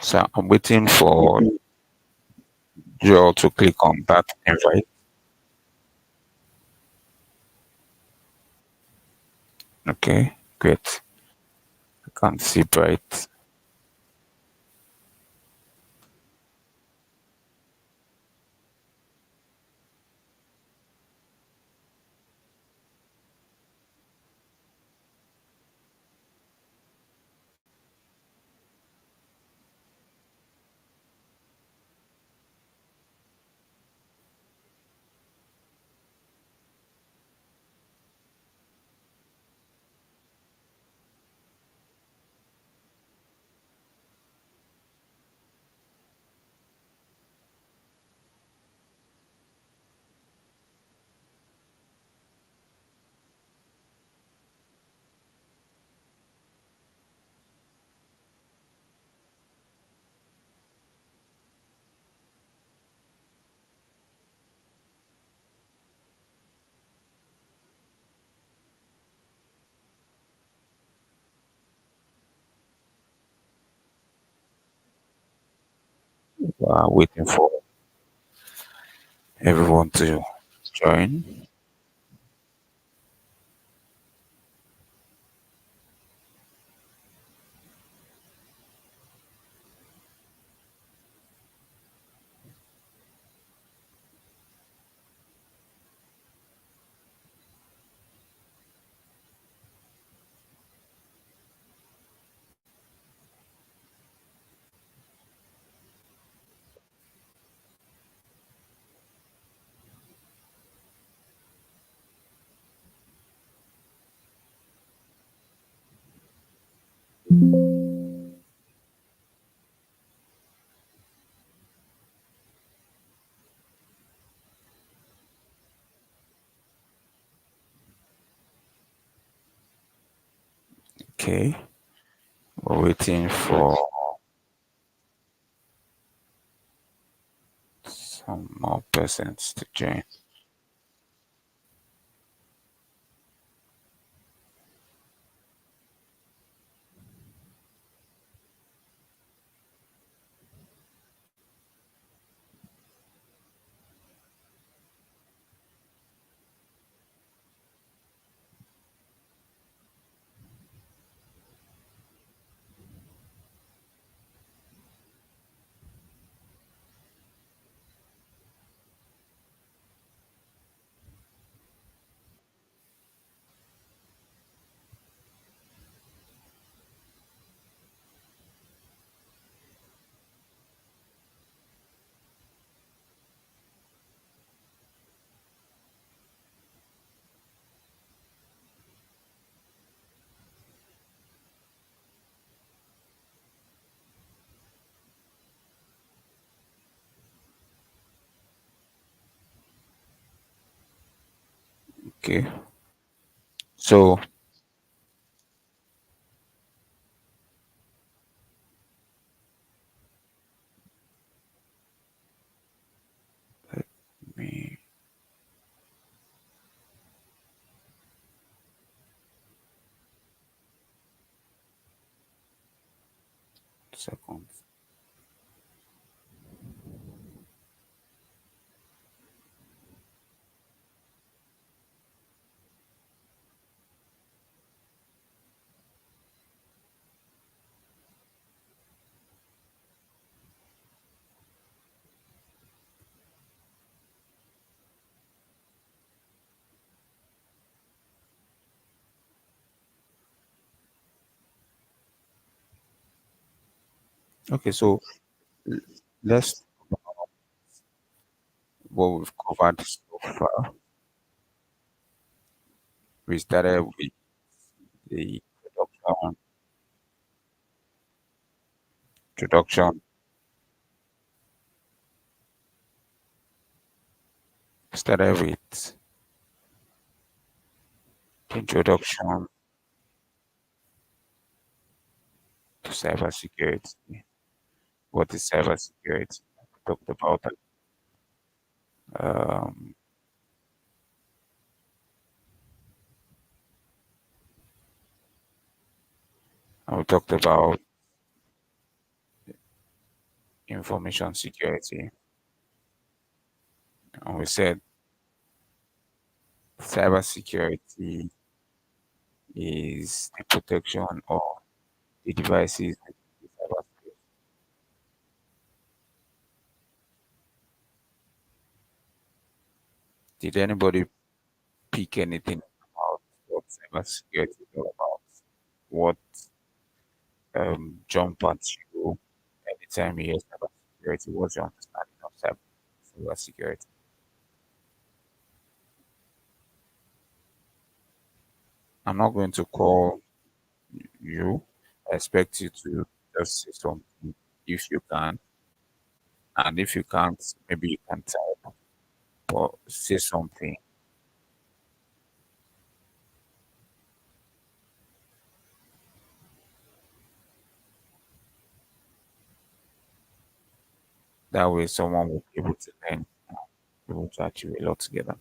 So I'm waiting for Joel to click on that invite. Okay, great. I can't see bright. Waiting for everyone to join. Okay, we're waiting for some more persons to join. Okay, so me second. Okay, so l- let's what we've covered so far. We started with the introduction, started with the introduction to cybersecurity. What is cybersecurity? We talked about that. Um, and we talked about information security, and we said cybersecurity is the protection of the devices. Did anybody pick anything about what cybersecurity is all about? What jump at you anytime you hear cybersecurity? What's your understanding of cybersecurity? I'm not going to call you. I expect you to just say something if you can, and if you can't, maybe you can type or say something. That way, someone will be able to learn, be able to achieve a lot together.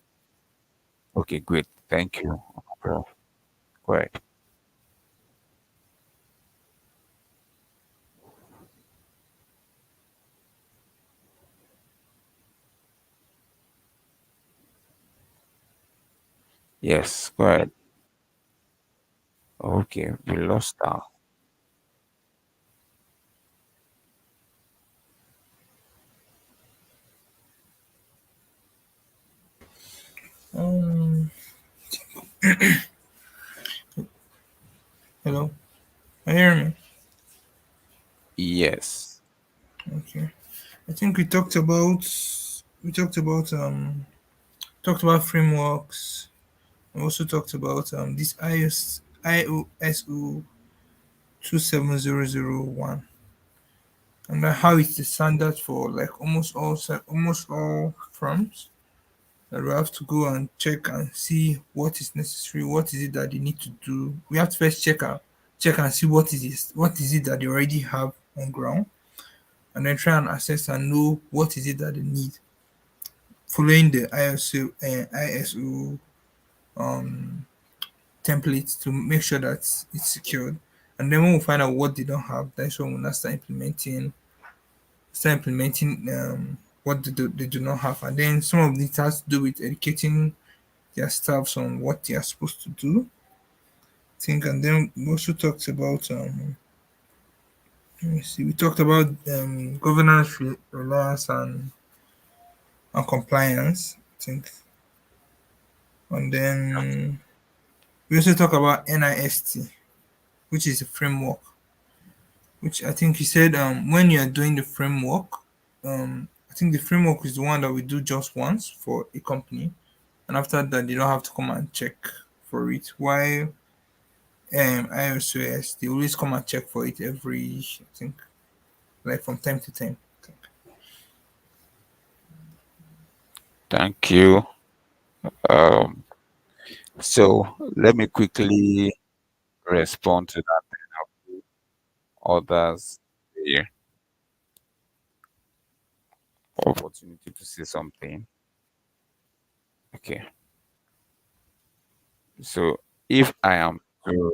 Okay, great. Thank you, bro. Go ahead. Yes, go ahead. Okay, we lost our. Um, Hello, can you hear me? Yes. Okay. I think we talked about frameworks. We also talked about this ISO 27001, and how it's the standard for like almost all firms. That we have to go and check and see what is necessary, what is it that they need to do. We have to first check and see what is it that they already have on ground, and then try and assess and know what is it that they need, following the ISO um, template to make sure that it's secured. And then when we find out what they don't have, that's when we now start implementing what they do not have. And then some of it has to do with educating their staffs on what they are supposed to do. I think, and then we also talked about let me see, we talked about governance, reliance, and compliance. I think, and then we also talk about NIST, which is a framework. Which I think you said when you are doing the framework, I think the framework is the one that we do just once for a company, and after that they don't have to come and check for it. Why IOSOS they always come and check for it every, I think, like from time to time. Thank you. Um, so let me quickly respond to that and have others the opportunity to say something. Okay. So if I am to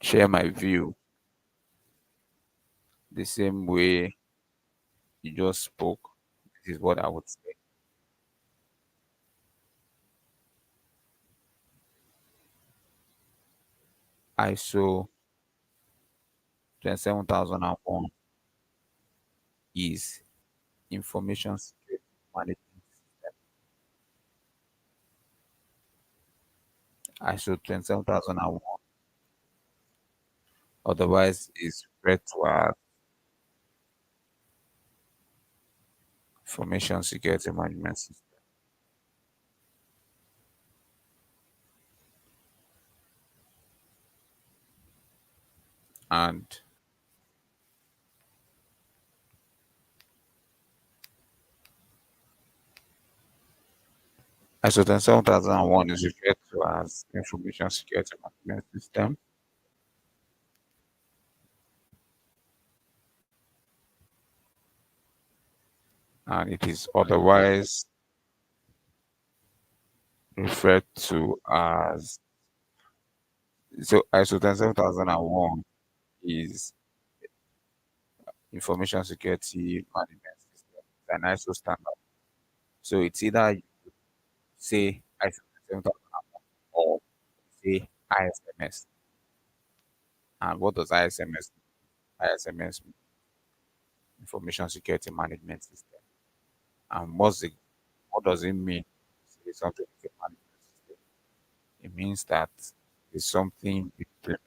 share my view the same way you just spoke, this is what I would say. ISO 27001 is information security management. ISO 27001 otherwise is referred to as information security management system. And ISO 27001 is referred to as information security management system, and it is otherwise referred to as, so ISO 27001 is Information Security Management System, an ISO standard. So it's either you say ISO 27001 or you say ISMS. And what does ISMS mean? ISMS means Information Security Management System. And what does it mean? Say something is a management system. It means that it's something you implement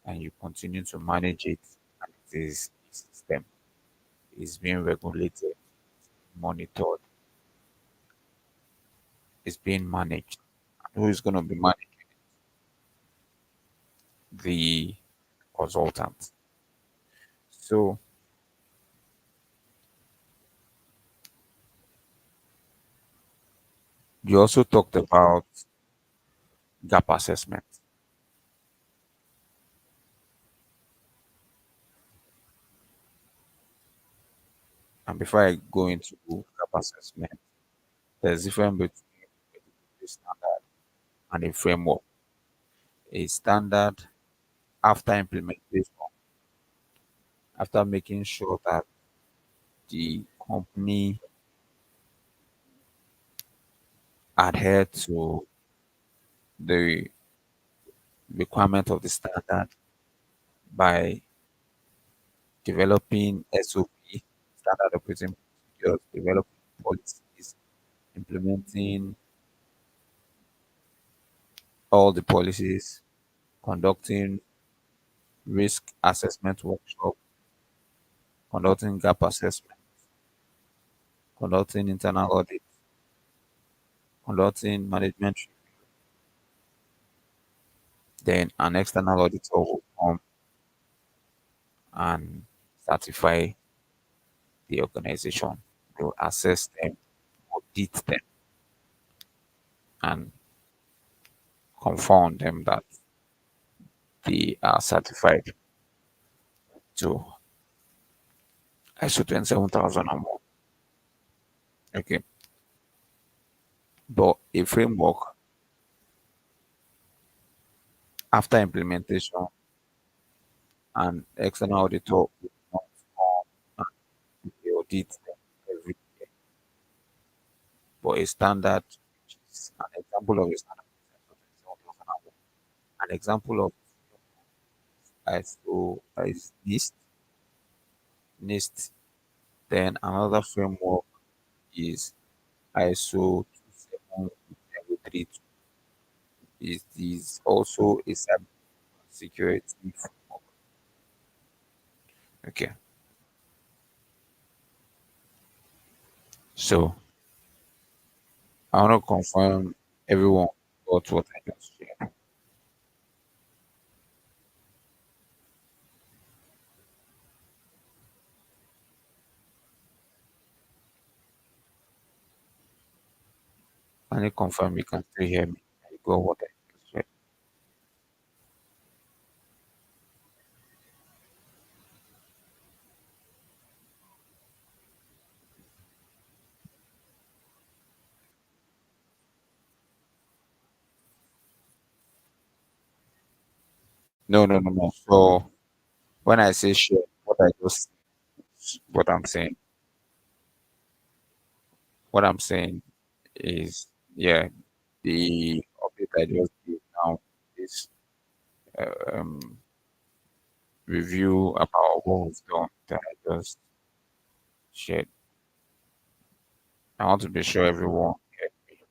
and you continue to manage it, and it is a system. It's being regulated, monitored, it's being managed. And who is going to be managing the consultant? So you also talked about gap assessment. And before I go into gap assessment, there's difference between a standard and a framework. A standard, after implementation, after making sure that the company adhere to the requirement of the standard by developing SOP, standard operating procedures, developing policies, implementing all the policies, conducting risk assessment workshop, conducting gap assessment, conducting internal audit, conducting management review. Then an external auditor will come and certify the organization. They will assess them, audit them, and confirm them that they are certified to ISO 27001. Okay. But a framework, after implementation, an external auditor will not come and they audit them every year. But a standard, which is an example of a standard, is ISO 27001. An example of ISO is NIST. Then another framework is ISO 27032. It is also a cyber security framework. Okay. So I want to confirm everyone got what I just shared. Can you confirm you can still hear me? You got what I just shared. No, no, no, no. So when I say share, what I'm saying is, yeah, the update I just gave now is um, review about what we've done that I just shared. I want to be sure everyone get me.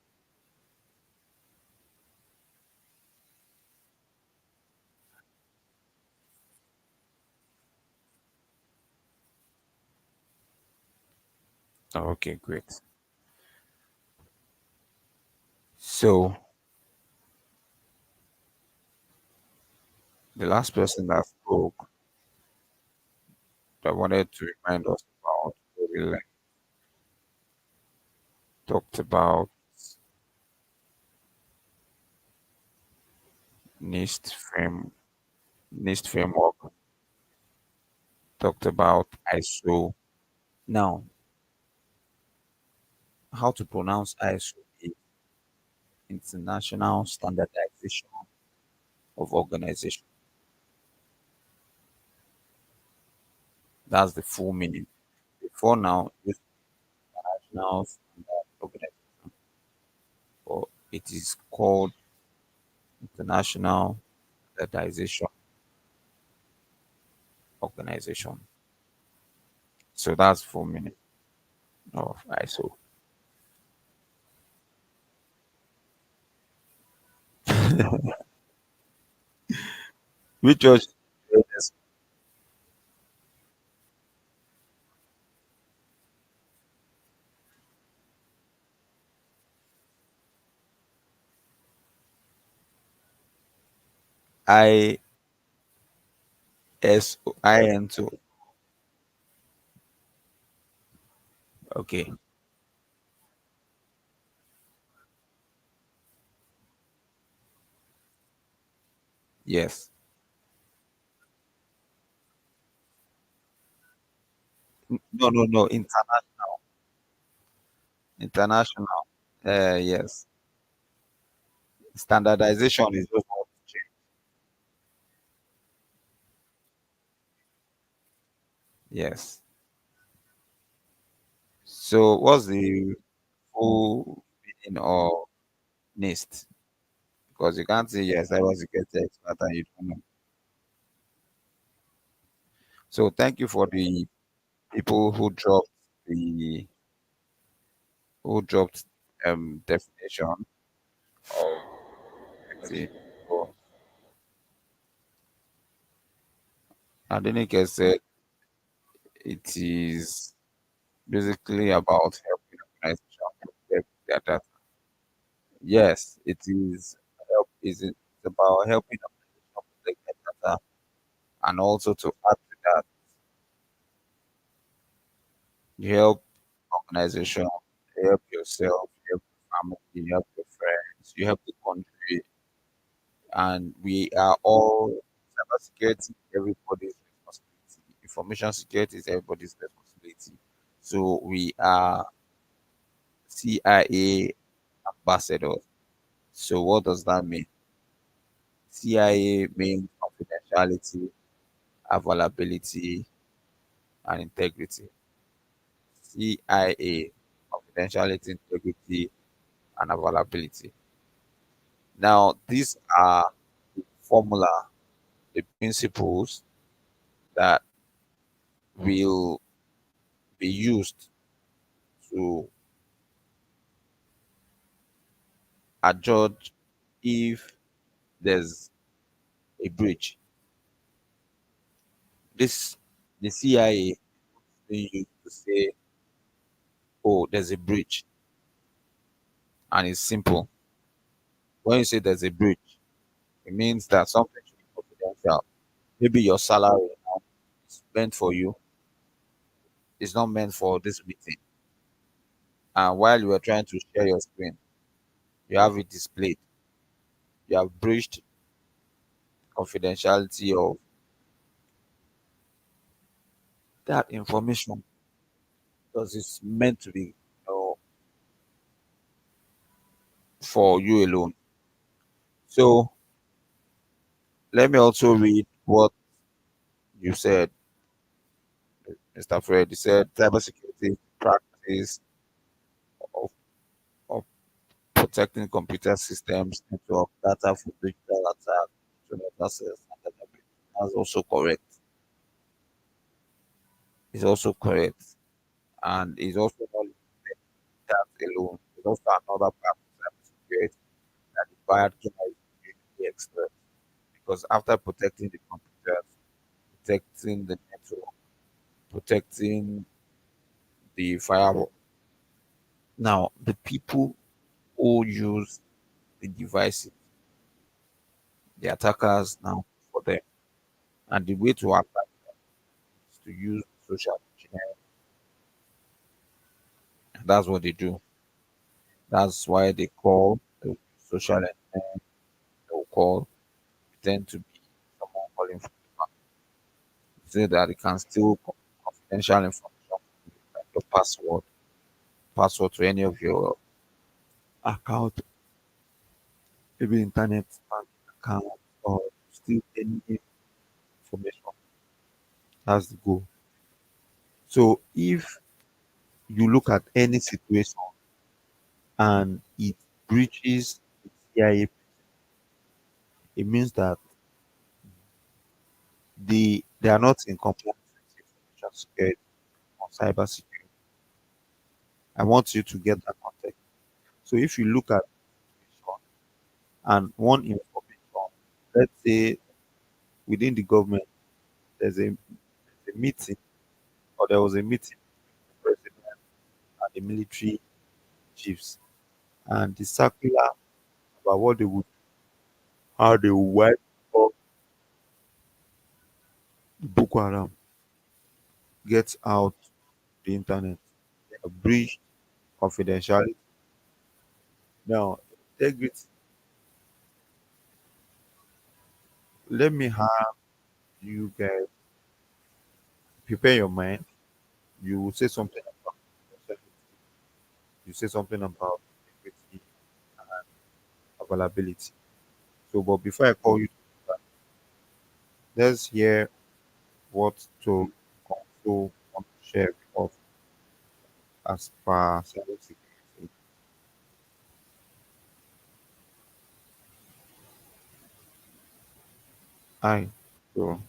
Oh, okay, great. So the last person that spoke that wanted to remind us about what we like, talked about NIST frame NIST framework, talked about ISO. Now, how to pronounce ISO is International Standardization of Organization. That's the full meaning. Before now, it used to be international standard organization, but it is called International Standardization Organization. So that's full meaning of ISO. Which was ISO. Okay. Yes. No, no, no. International. Yes. Standardization is just what change. Yes. So what's the full meaning of NIST? Because you can't say yes, I was a security expert and you don't know. So thank you for the people the who dropped definition of security. So Adenike said it is basically about helping organizations protect their data. Yes, it is it's about helping organizations protect their data, and also to add to that, you help organization, you help yourself, you help your family, you help your friends, you help the country, and we are all cybersecurity is everybody's responsibility. Information security is everybody's responsibility. So we are CIA ambassadors. So what does that mean? CIA means confidentiality, availability, and integrity. CIA, confidentiality, integrity, and availability. Now, these are the formula, the principles that will be used to adjudge if there's a breach. This the CIA being used to say, "Oh, there's a breach," and it's simple. When you say there's a breach, it means that something should be confidential. Maybe your salary now is meant for you, it's not meant for this meeting. And while you are trying to share your screen, you have it displayed. You have breached confidentiality of that information because it's meant to be, for you alone. So let me also read what you said, Mr. Fred. You said cybersecurity practice of, of protecting computer systems, network data from digital attack, internet access, and data breach. That's also correct. It's also correct. And it's also not limited to that alone. There's also another part of cybersecurity that the bad guys usually expert. Because after protecting the computers, protecting the network, protecting the firewall, now the people who use the devices, the attackers now for them. And the way to attack is to use social engineering. That's what they do. That's why they call the social engineering, they will call pretend to be someone calling from the bank. Say that they can steal confidential information, like your password to any of your account, maybe internet bank account, or steal any information. That's the goal. So if you look at any situation and it breaches the CIA, it means that they are not in compliance with information security or cyber security. I want you to get that context. So if you look at information and one information, let's say within the government, there's a meeting or there was a meeting between the president and the military chiefs, and the circular about what they would, how they would wipe up Boko Haram gets out the internet, a breach confidentiality. Now, integrity. Let me have you guys prepare your mind. You will say something about integrity. You say something about integrity and availability. So, but before I call you, to do that, let's hear what to also want to share with us as per cybersecurity. Hi. So,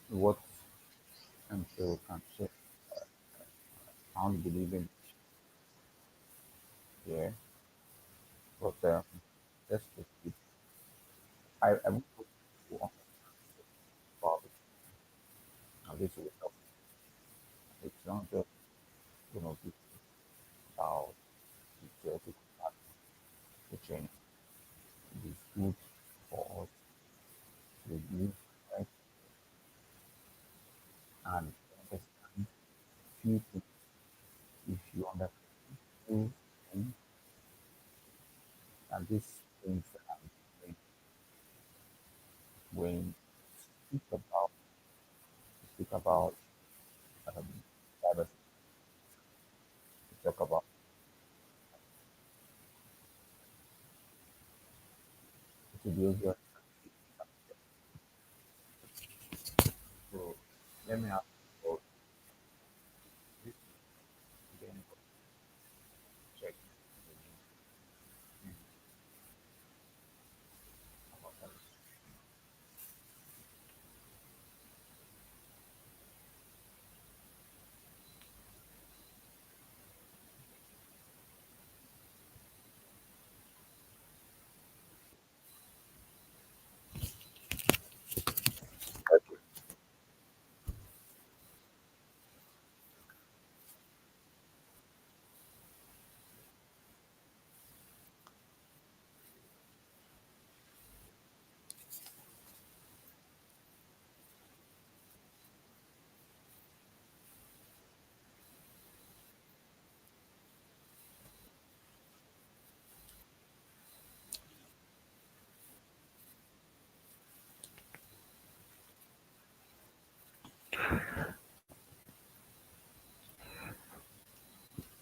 what I'm sure can share. I don't believe in here, but let's proceed. I want to go on about it, and this will help. It's not just be about the theoretical part, the training. It is good for us to review, right, and understand few things. If you understand few things, and these things when speak about speak about um, cyber, talk about to be able. So let me ask you about this again. Check about that.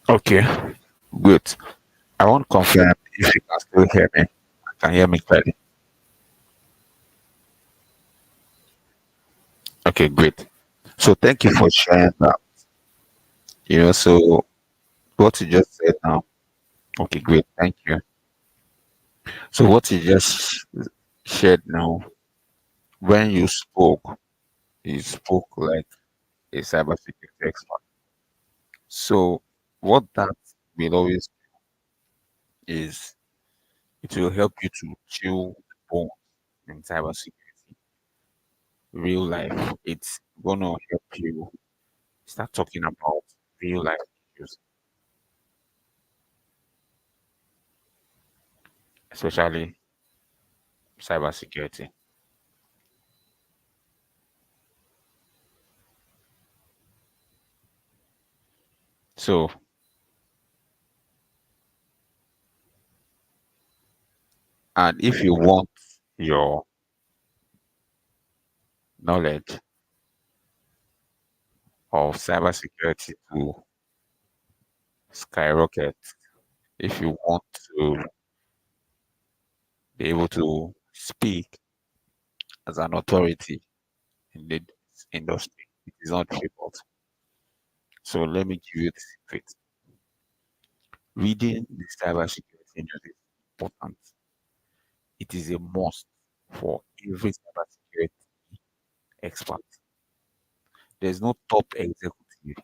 Okay, good. I want to confirm if you can still hear me. Can hear me clearly. Okay, great. So thank you for sharing that. So What you just said now. Okay, great. Thank you. So what you just shared now, when you spoke like a cybersecurity expert. So what that will always is it will help you to chill the bone in cybersecurity, real life. It's gonna help you start talking about real life issues, especially cybersecurity. So, and if you want your knowledge of cybersecurity to skyrocket, if you want to be able to speak as an authority in the industry, it is not difficult. So let me give you the secret. Reading the cybersecurity news is important. It is a must for every cybersecurity expert. There's no top executive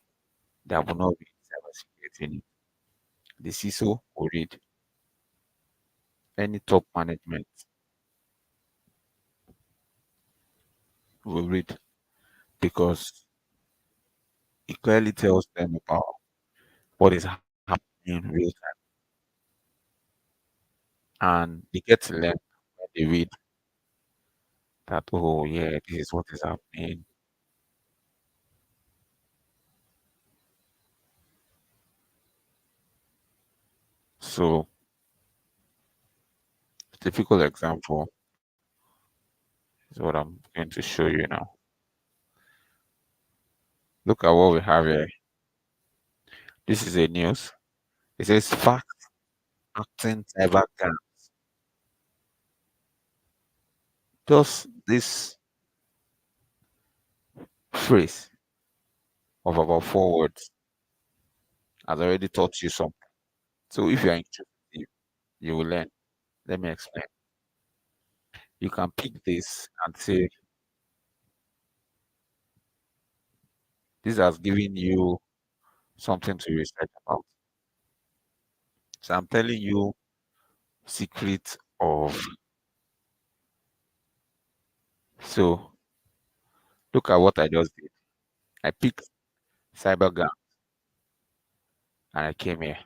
that will not read cybersecurity news. The CISO will read, any top management will read because it clearly tells them about what is happening in real time. And they get to learn when they read that, oh, yeah, this is what is happening. So, a typical example is what I'm going to show you now. Look at what we have here. This is a news. It says fact acting cyber gang. Just this phrase of about 4 words has already taught you something. So if you are interested, you will learn. Let me explain. You can pick this and say, this has given you something to research about. So I'm telling you secret of. So look at what I just did. I picked cyber gang and I came here,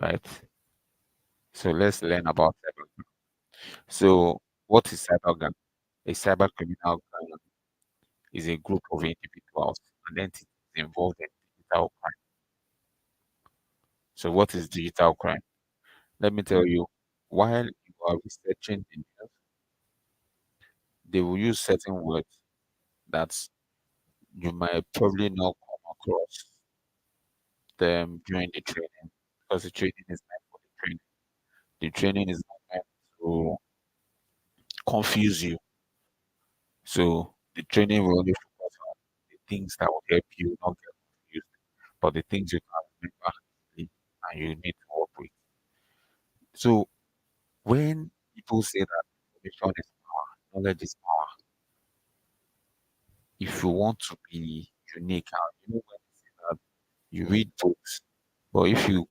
right? So let's learn about cyber gang. So what is cyber gang? A cyber criminal gang is a group of individuals and entities involved in digital crime. So what is digital crime? Let me tell you, while you are researching the news, they will use certain words that you might probably not come across them during the training because the training is meant for the training. The training is not meant to confuse you. So the training will only focus on the things that will help you not get confused, but the things you can remember easily and you need to work with. So when people say that information is power, knowledge is power, if you want to be unique, and you know when they say that you read books, but if you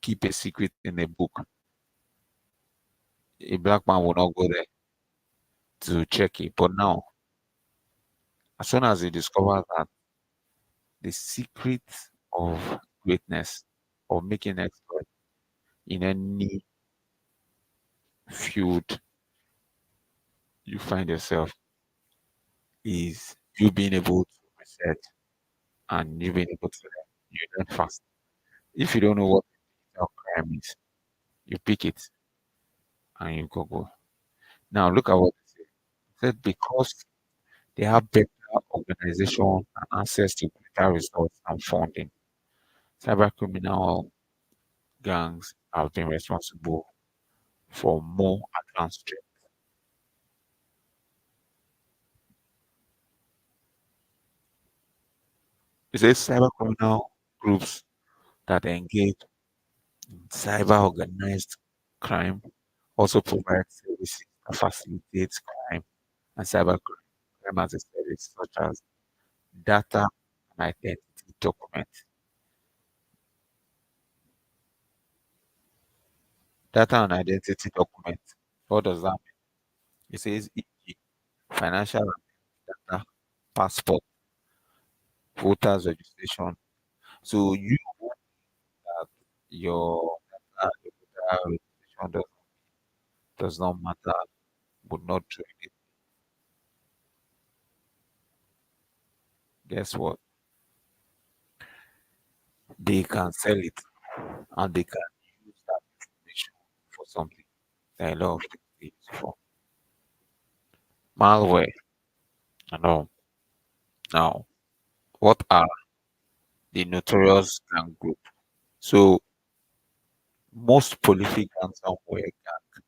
keep a secret in a book, a black man will not go there to check it. But now, as soon as you discover that the secret of greatness, of making exploit in any field you find yourself, is you being able to research and you being able to learn. You learn fast. If you don't know what digital crime is, you pick it and you Google. Now look at what it said. It said because they have better organization and access to greater resources and funding, cybercriminal gangs have been responsible for more advanced threats. It says cybercriminal groups that engage in cyber organized crime also provide services that facilitate crime and crime as a service, such as data and identity document. Data and identity document. What does that mean? It says e.g. financial data, passport, voters registration. So you that your voter registration does not matter, would not do it. Guess what? They can sell it and they can use that information for something that a lot of things they use for. Malware and all. Now, what are the notorious gang group? So most prolific ransomware gang,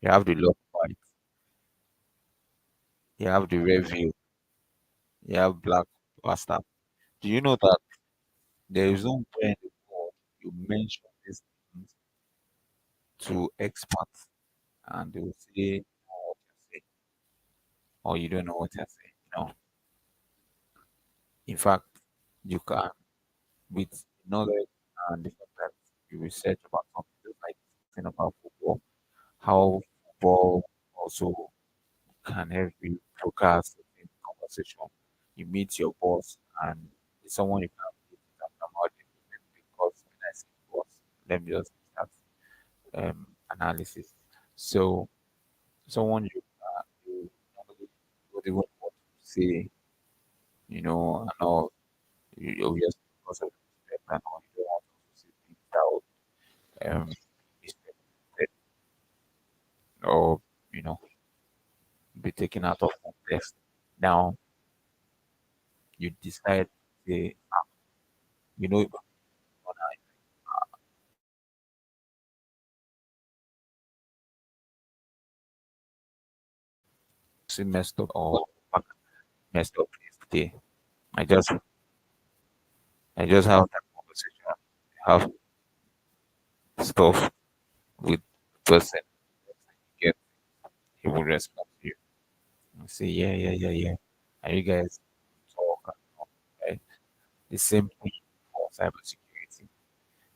you have the Lockbite, you have the Review, you have Black Bastard. Do you know that there is no way in the world you mention these things to experts and they will say, "You know what you're saying," or you don't know what you're saying. No. In fact, you can, with knowledge and the fact that you research about something, just like something about football, how football also can help you broadcast in conversation. You meet your boss and it's someone you can meet and about it because when I say boss, let me just start analysis. So someone you normally would even want to say, and all you obviously because of respect and all you don't want to say things that would misrepresented or you know be taken out of context. Now you decide to say, on a messed up or messed up yesterday. I just I just have that conversation, have stuff with the person get he will respond to you and say, yeah, yeah, yeah, yeah. And you guys talk and talk, right? The same thing for cybersecurity.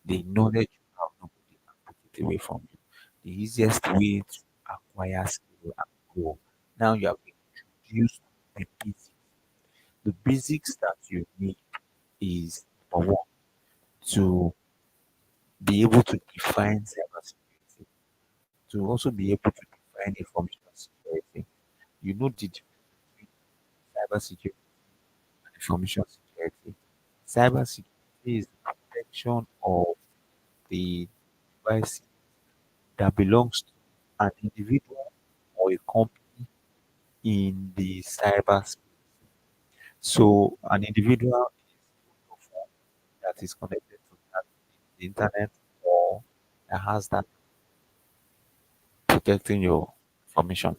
The knowledge you have, nobody can take it away from you. The easiest way to acquire skill and grow. Now you have been introduced to the basics. The basics that you need is number one, to be able to define cybersecurity, to also be able to define information security. You know the difference between cybersecurity and information security. Cybersecurity is the protection of the devices that belongs to an individual or a company in the cyberspace. So an individual is your phone that is connected to the internet or that has that protecting your information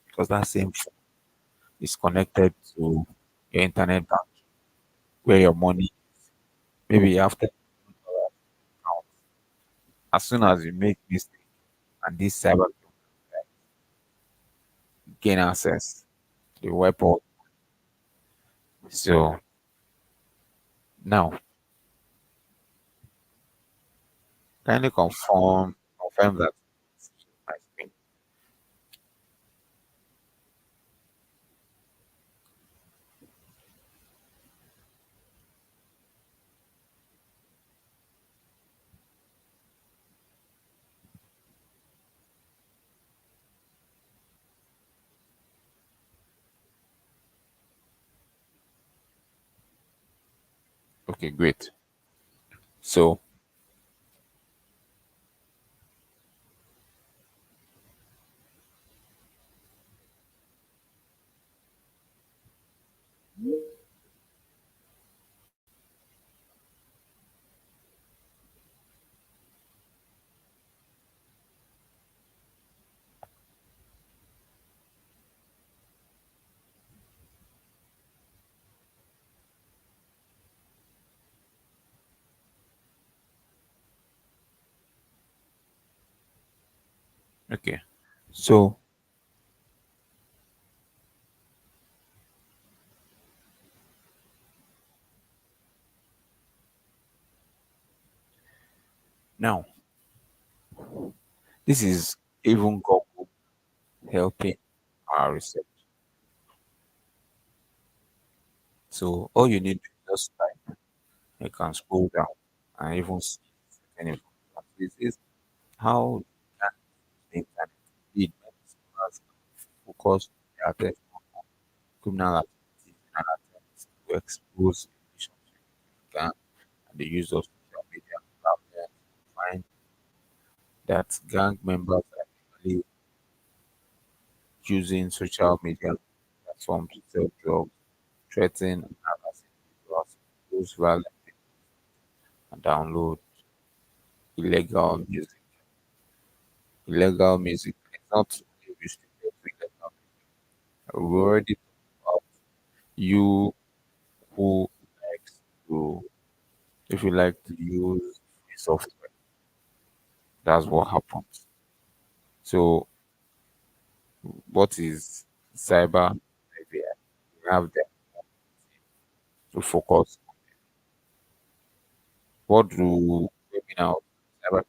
because that same phone is connected to your internet bank where your money maybe after account. As soon as you make mistake and this cyber criminal gain access, they wipe out. So now kindly confirm that my screen. Okay, great. So Okay. So now this is even Google helping our research. So all you need to just type, you can scroll down and even see certain information. This is how can the internet lead many focus their attention on criminal activities and attempts to expose relationship with gang and the use of social media platforms. Find that gang members are usually using social media platforms to sell drugs, threaten and harass individuals, use violent and download illegal music. Illegal music is not only restricted to illegal music. We already talked about you who likes to, if you like to use free software, that's what happens. So, what is cyber idea? We have them to focus. What do criminals, cyber,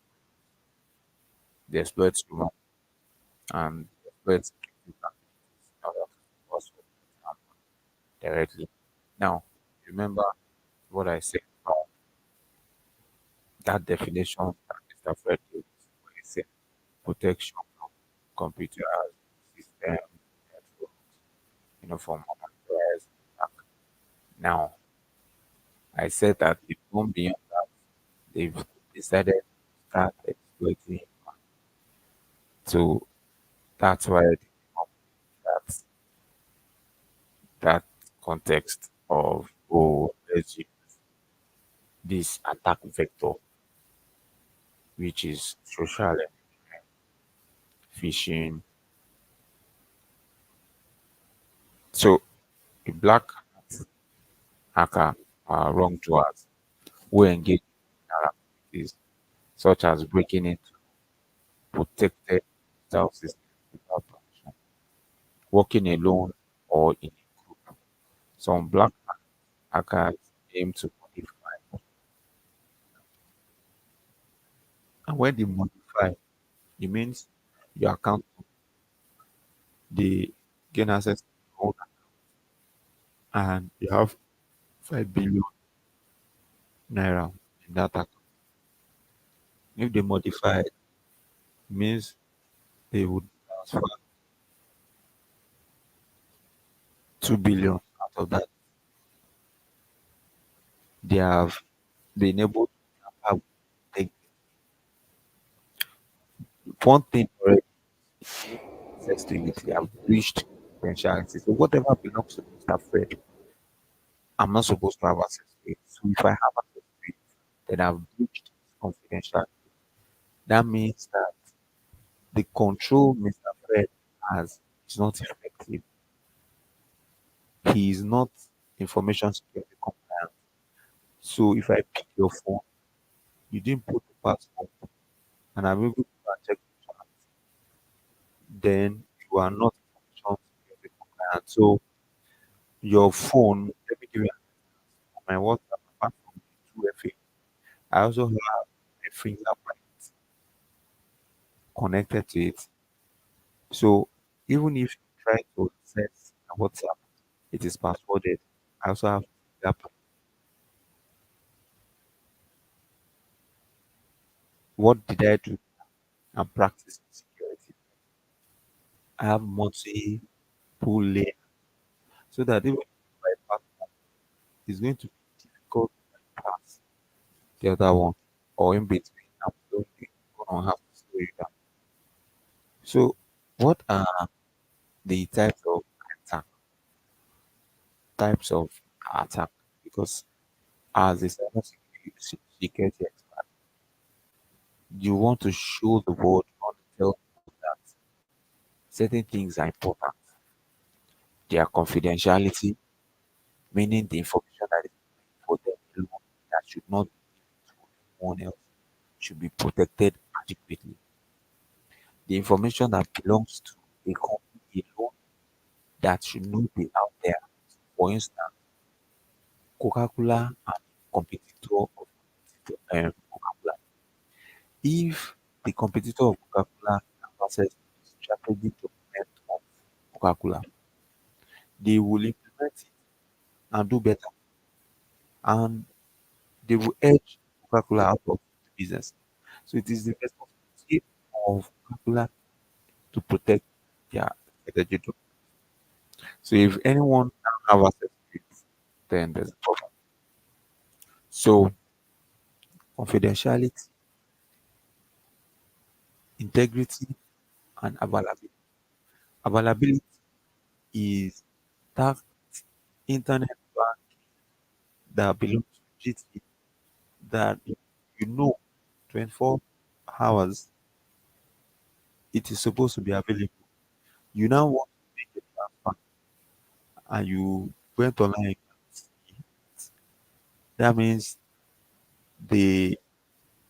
they exploit human and they exploit technical abilities in order to cause harm directly. Now, remember what I said about that definition that Mr. Fred gave us when he said protection of computers, system, networks, from unauthorized attack. Now, I said that if gone beyond that, they've decided to start exploiting human. So that's why they came up with that context of, oh, let's use this attack vector, which is social engineering, phishing. So a black hat hacker are wrongdoers who engage in activities such as breaking into protected digital systems without permission, working alone or in a group. Some black hackers aim to modify, and when they modify, it means your account, they gain access to your own account, and you have 5 billion naira in that account. If they modify it, means they would transfer 2 billion out of that. They have been able to tamper with the one thing already access to it. They have breached confidentiality. So whatever belongs to Mr. Fred, I'm not supposed to have access to it. So if I have access to it, then I've breached his confidentiality. That means that the control Mr. Fred has is not effective. He is not information security compliant. So if I pick your phone, you didn't put the password, and I'm able to go and check the chat, then you are not information security compliant. So your phone, let me give you my WhatsApp, apart from the 2FA, I also have a fingerprint connected to it. So even if you try to access my WhatsApp, it is passworded. I also have fingerprint. What did I do? I'm practicing security. I have multiple layer so that even if I pass one, it's going to be difficult to pass the other one or in between. I'm going to have to slow you down. So, what are the attack, types of attack? Because as a security expert, you want to show the world, you want to tell people that certain things are important. Their confidentiality, meaning the information that is for them alone, that should not be given to anyone else, should be protected adequately. the information that belongs to a company alone that should not be out there. For instance, Coca-Cola and competitor of Coca-Cola. If the competitor of Coca-Cola have access to the strategic document of Coca-Cola, they will implement it and do better, and they will edge Coca-Cola out of the business. So it is the responsibility of Coca-Cola to protect their strategic document. So if anyone can have access to it, then there's a problem. So confidentiality, integrity, and availability. Availability is that internet bank that belongs to GT that you know 24 hours it is supposed to be available. You now want to make a transfer and you went online and see it. That means they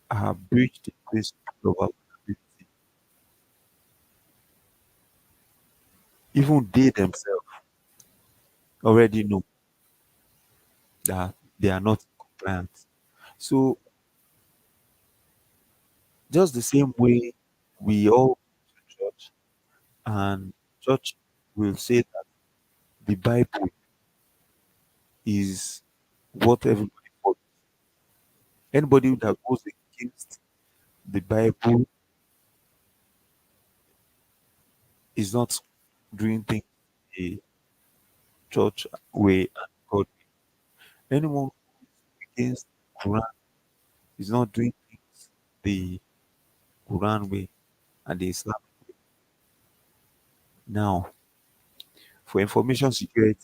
have breached the principle of availability. Even they themselves already know that they are not compliant. So just the same way we all go to church and church will say that the Bible is what everybody follows. Anybody that goes against the Bible is not doing things the church way and God way. Anyone who is against the Quran is not doing things the Quran way and the Islamic way. Now, for information security,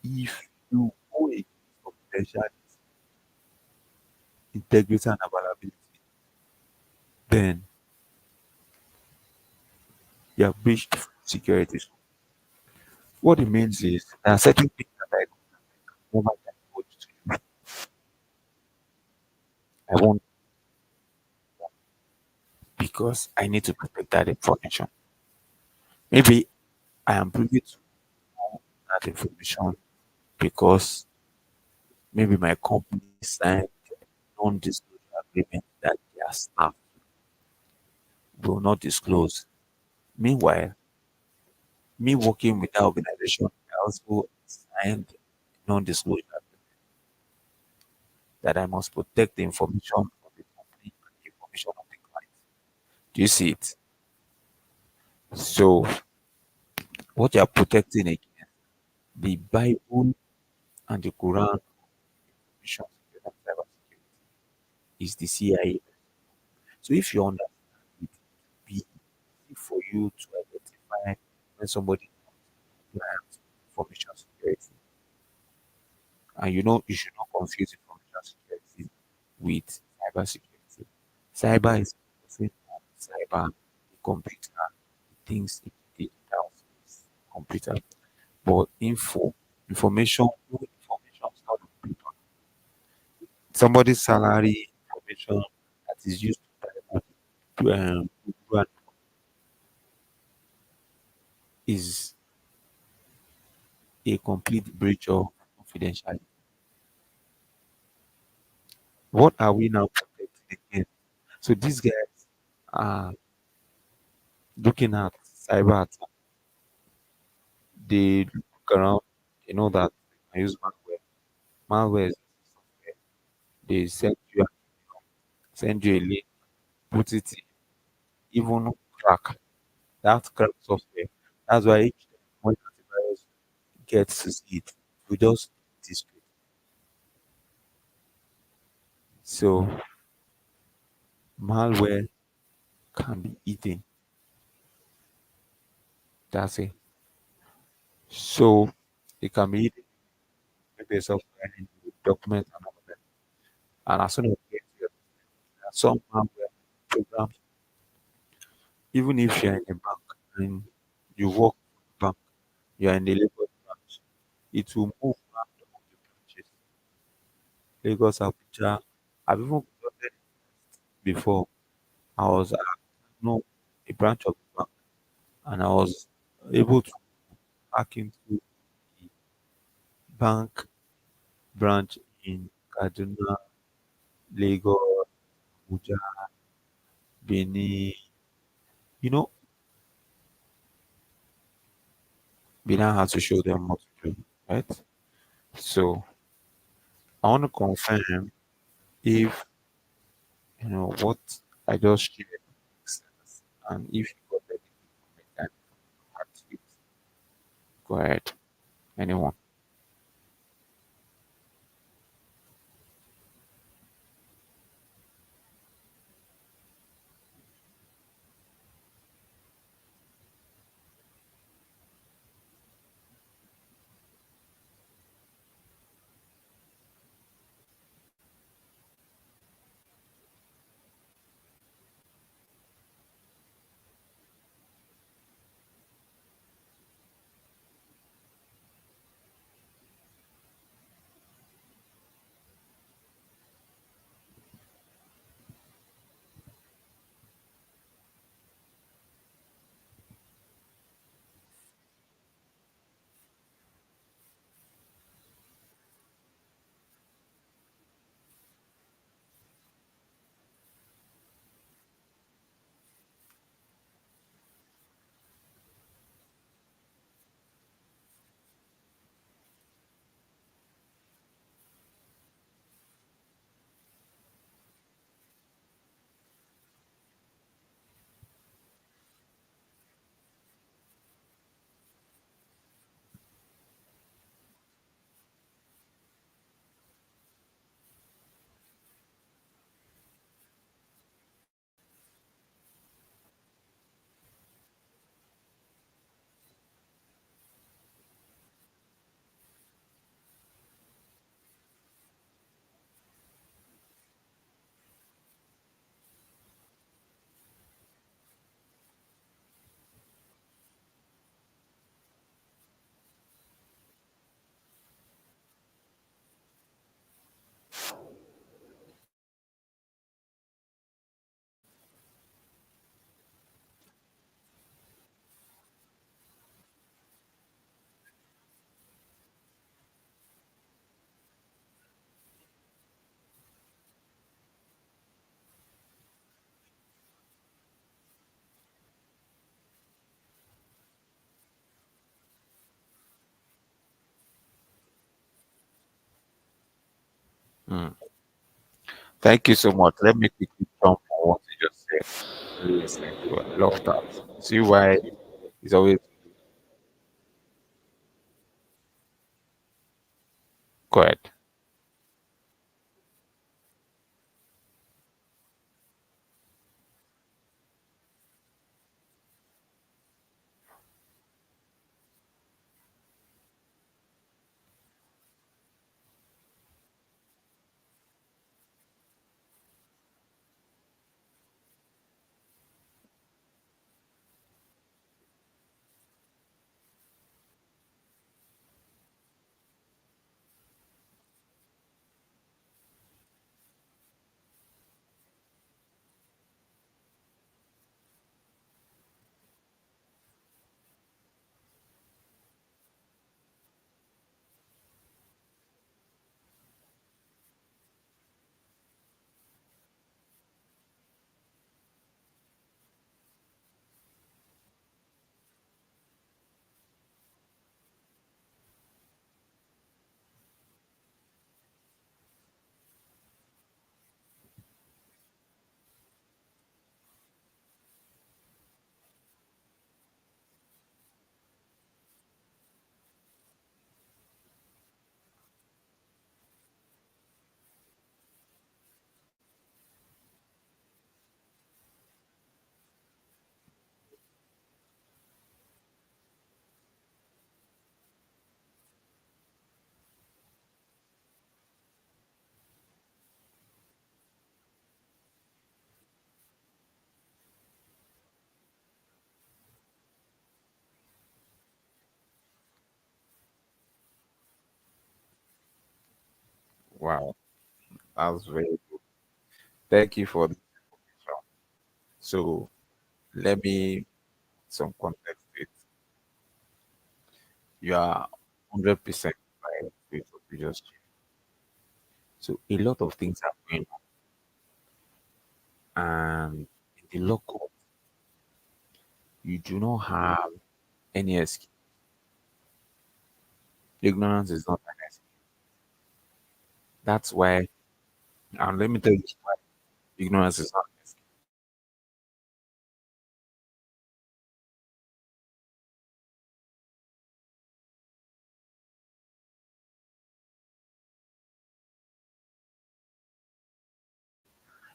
if you go against confidentiality, integrity, and availability, then you have breached security. What it means is there are certain things that I never divulge to you. I won't because I need to protect that information. Maybe I am privy to know that information because maybe my company signed a non-disclosure agreement that their staff will not disclose. Meanwhile, me working with that organization, I also signed a non-disclosure agreement that I must protect the information of the company and the information of the client. Do you see it? So, what you are protecting against the Bible and the Quran information security and cybersecurity is the CIA. So, if you understand it, it will be easy for you to identify when somebody compliant information security. And you know, you should not confuse information security with cyber security. Cyber is focusing on cyber, the computer, the things in the digital space, computer. But information, no information is not on paper. Somebody's salary information that is used to buy to is a complete breach of confidentiality. What are we now protecting against? So these guys are looking at cyber attack. They look around, they know that they can use malware. Malware is software. They send you a link, put it in, even crack that crack software. That's why each time when antivirus gets to see it, we just display. So malware can be eaten. That's it. So it can be eaten maybe a software and you document and all of that. And as soon as you get to your there are some malware programs, even if you're in a bank and you work for the bank, you're in the Lagos branch, it will move around all the branches. Lagos, Abuja. I've even conducted before. I was know a branch of the bank, and I was able to hack into the bank branch in Kaduna, Lagos, Abuja, Benin. You know, Benin had to show them what to do, right? So I want to confirm if what I just shared makes sense, and if you got anything from it and add to it, go ahead. Anyone? Mm. Thank you so much. Let me quickly jump on what you just said. Really essential. I love that. See why it's always good. Wow, that was very good. Thank you for the information. So Let me some context. It you are 100% right with what you just shared. So a lot of things are going on, and in the law court, you do not have any excuse. Ignorance is not an excuse. That's why, and let me tell you why ignorance is not an excuse.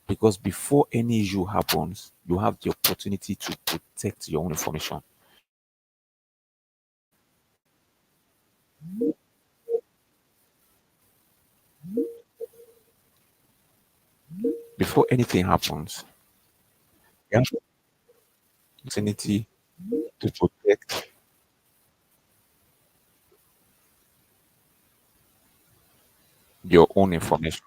Because before any issue happens, you have the opportunity to protect your own information. Before anything happens, you have the opportunity to protect your own information.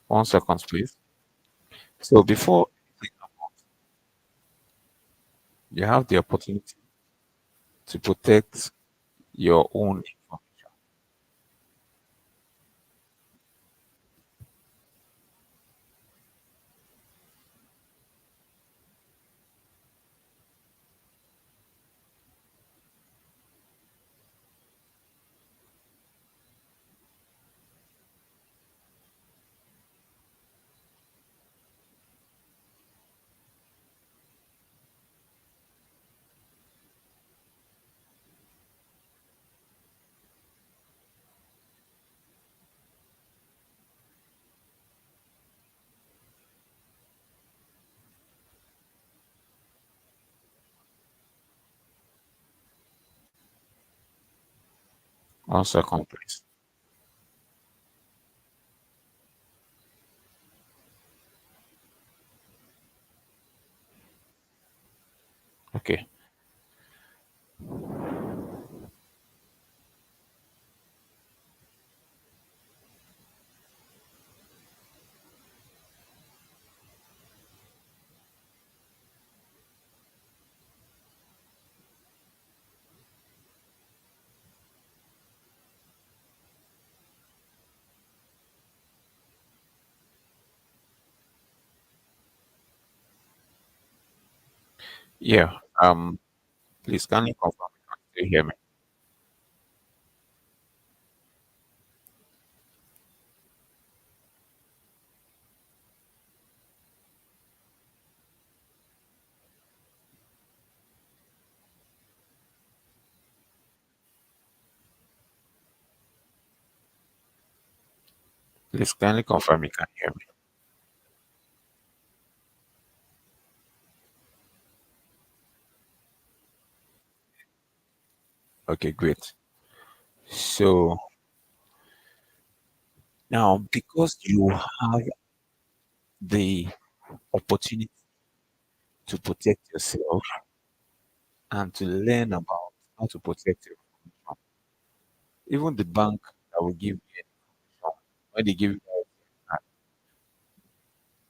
One second, please. So before anything happens, you have the opportunity to protect your own information. One second, please. Okay. Yeah. Please can you confirm you can still hear me? Please kindly confirm you can hear me. Okay, great. So now because you have the opportunity to protect yourself and to learn about how to protect your information, even the bank that will give you information, when they give you that,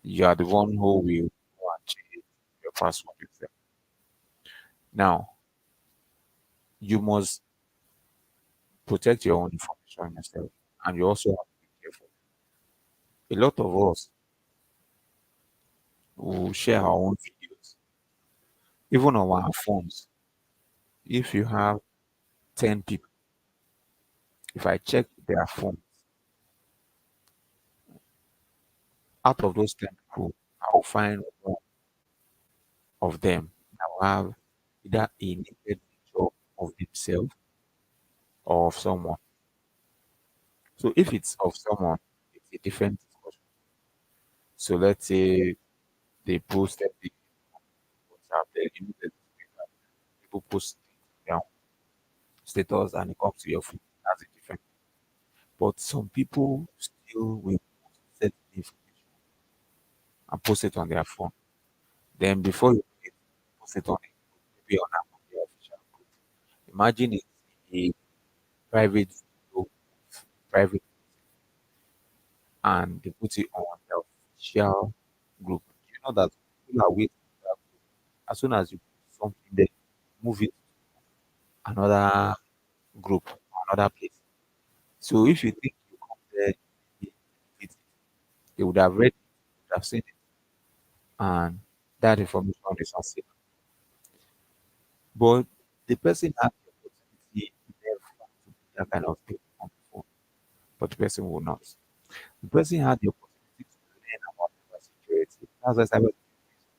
you are the one who will go and change your password yourself. Now, you must protect your own information yourself, and you also have to be careful. A lot of us will share our own videos, even on our phones. If you have 10 people, if I check their phone, out of those 10 people, I'll find one of them that will have either a naked picture of themselves or of someone. So if it's of someone, it's a different discussion. So let's say they posted the WhatsApp, they immediately people post their status and it comes to your phone. That's a different. But some people still will post certain information and post it on their phone. Then before you post it on a maybe on a official group, imagine it's a private video, private, and they put it on the official group. You know that people are waiting for that group. As soon as you put something there, move it to another group, another place. So if you think you come there, they delete it, they would have read it, would have seen it, and that information is not safe. But the person had the opportunity never to put that kind of thing on the phone, but the person will not. The person had the opportunity to learn about cybersecurity. That's why cybersecurity is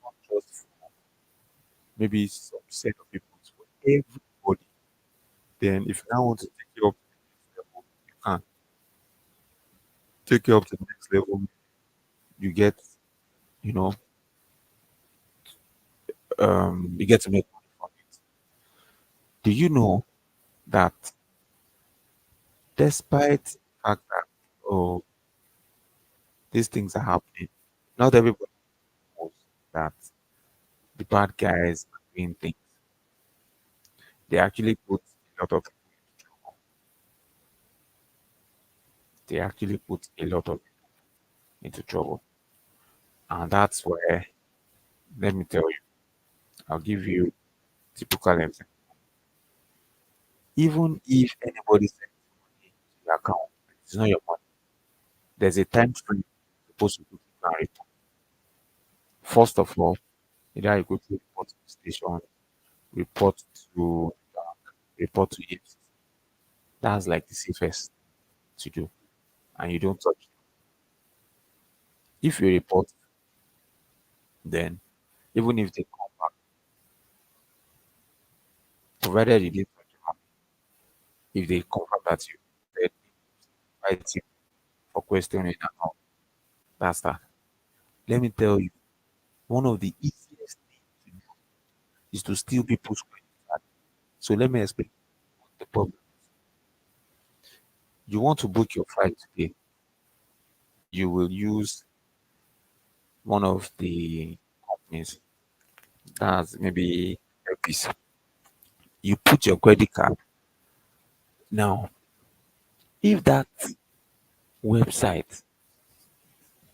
not just for maybe some set of people, it's for everybody. Then if you now want to take it up to the next level, you can take it up to the next level. You get, you know, you get to make money from it. Do you know that despite the fact that oh these things are happening, not everybody knows that the bad guys are doing things. They actually put a lot of people into trouble. They actually put a lot of people into trouble. And that's where, let me tell you, I'll give you typical example. Even if anybody sends money to your account, it's not your money. There's a time frame you're supposed to put it and report. First of all, either you go to report to the station, report to bank, report to EFCC. That's like the safest to do. And you don't touch it. If you report, then even if they come back, provided you didn't touch the money, if they confirm that you said invite you for questioning and all, that's that. Let me tell you, one of the easiest things to do is to steal people's credit card. So let me explain what the problem. You want to book your flight today, you will use one of the companies that's maybe Airpiece. You put your credit card. Now, if that website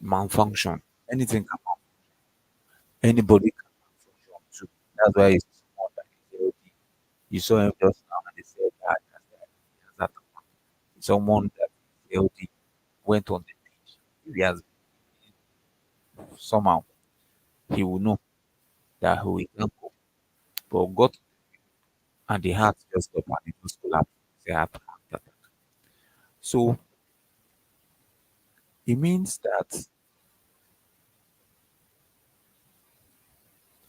malfunction, anything can anybody can malfunction too. That's why it's someone that is healthy. You saw him just now and they said that, that someone that is healthy went on the page. If he has somehow he will know that he will not go. But got and the heart just stopped and it just collapsed. It's a heart attack. So it means that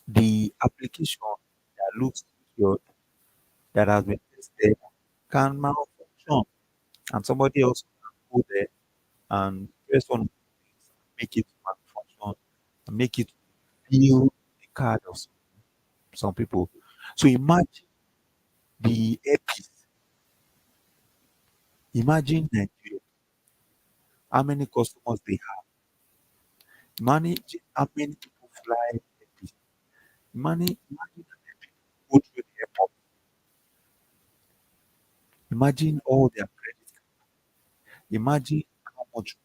the application that looks secure that has been tested can malfunction and somebody else can go there and press one of the things and make it malfunction and make it feel the card of some people. So imagine the airpiece, imagine Nigeria, how many customers they have, manage how many people fly airpiece, imagine how many people go through the airport, imagine all their credit card, imagine how much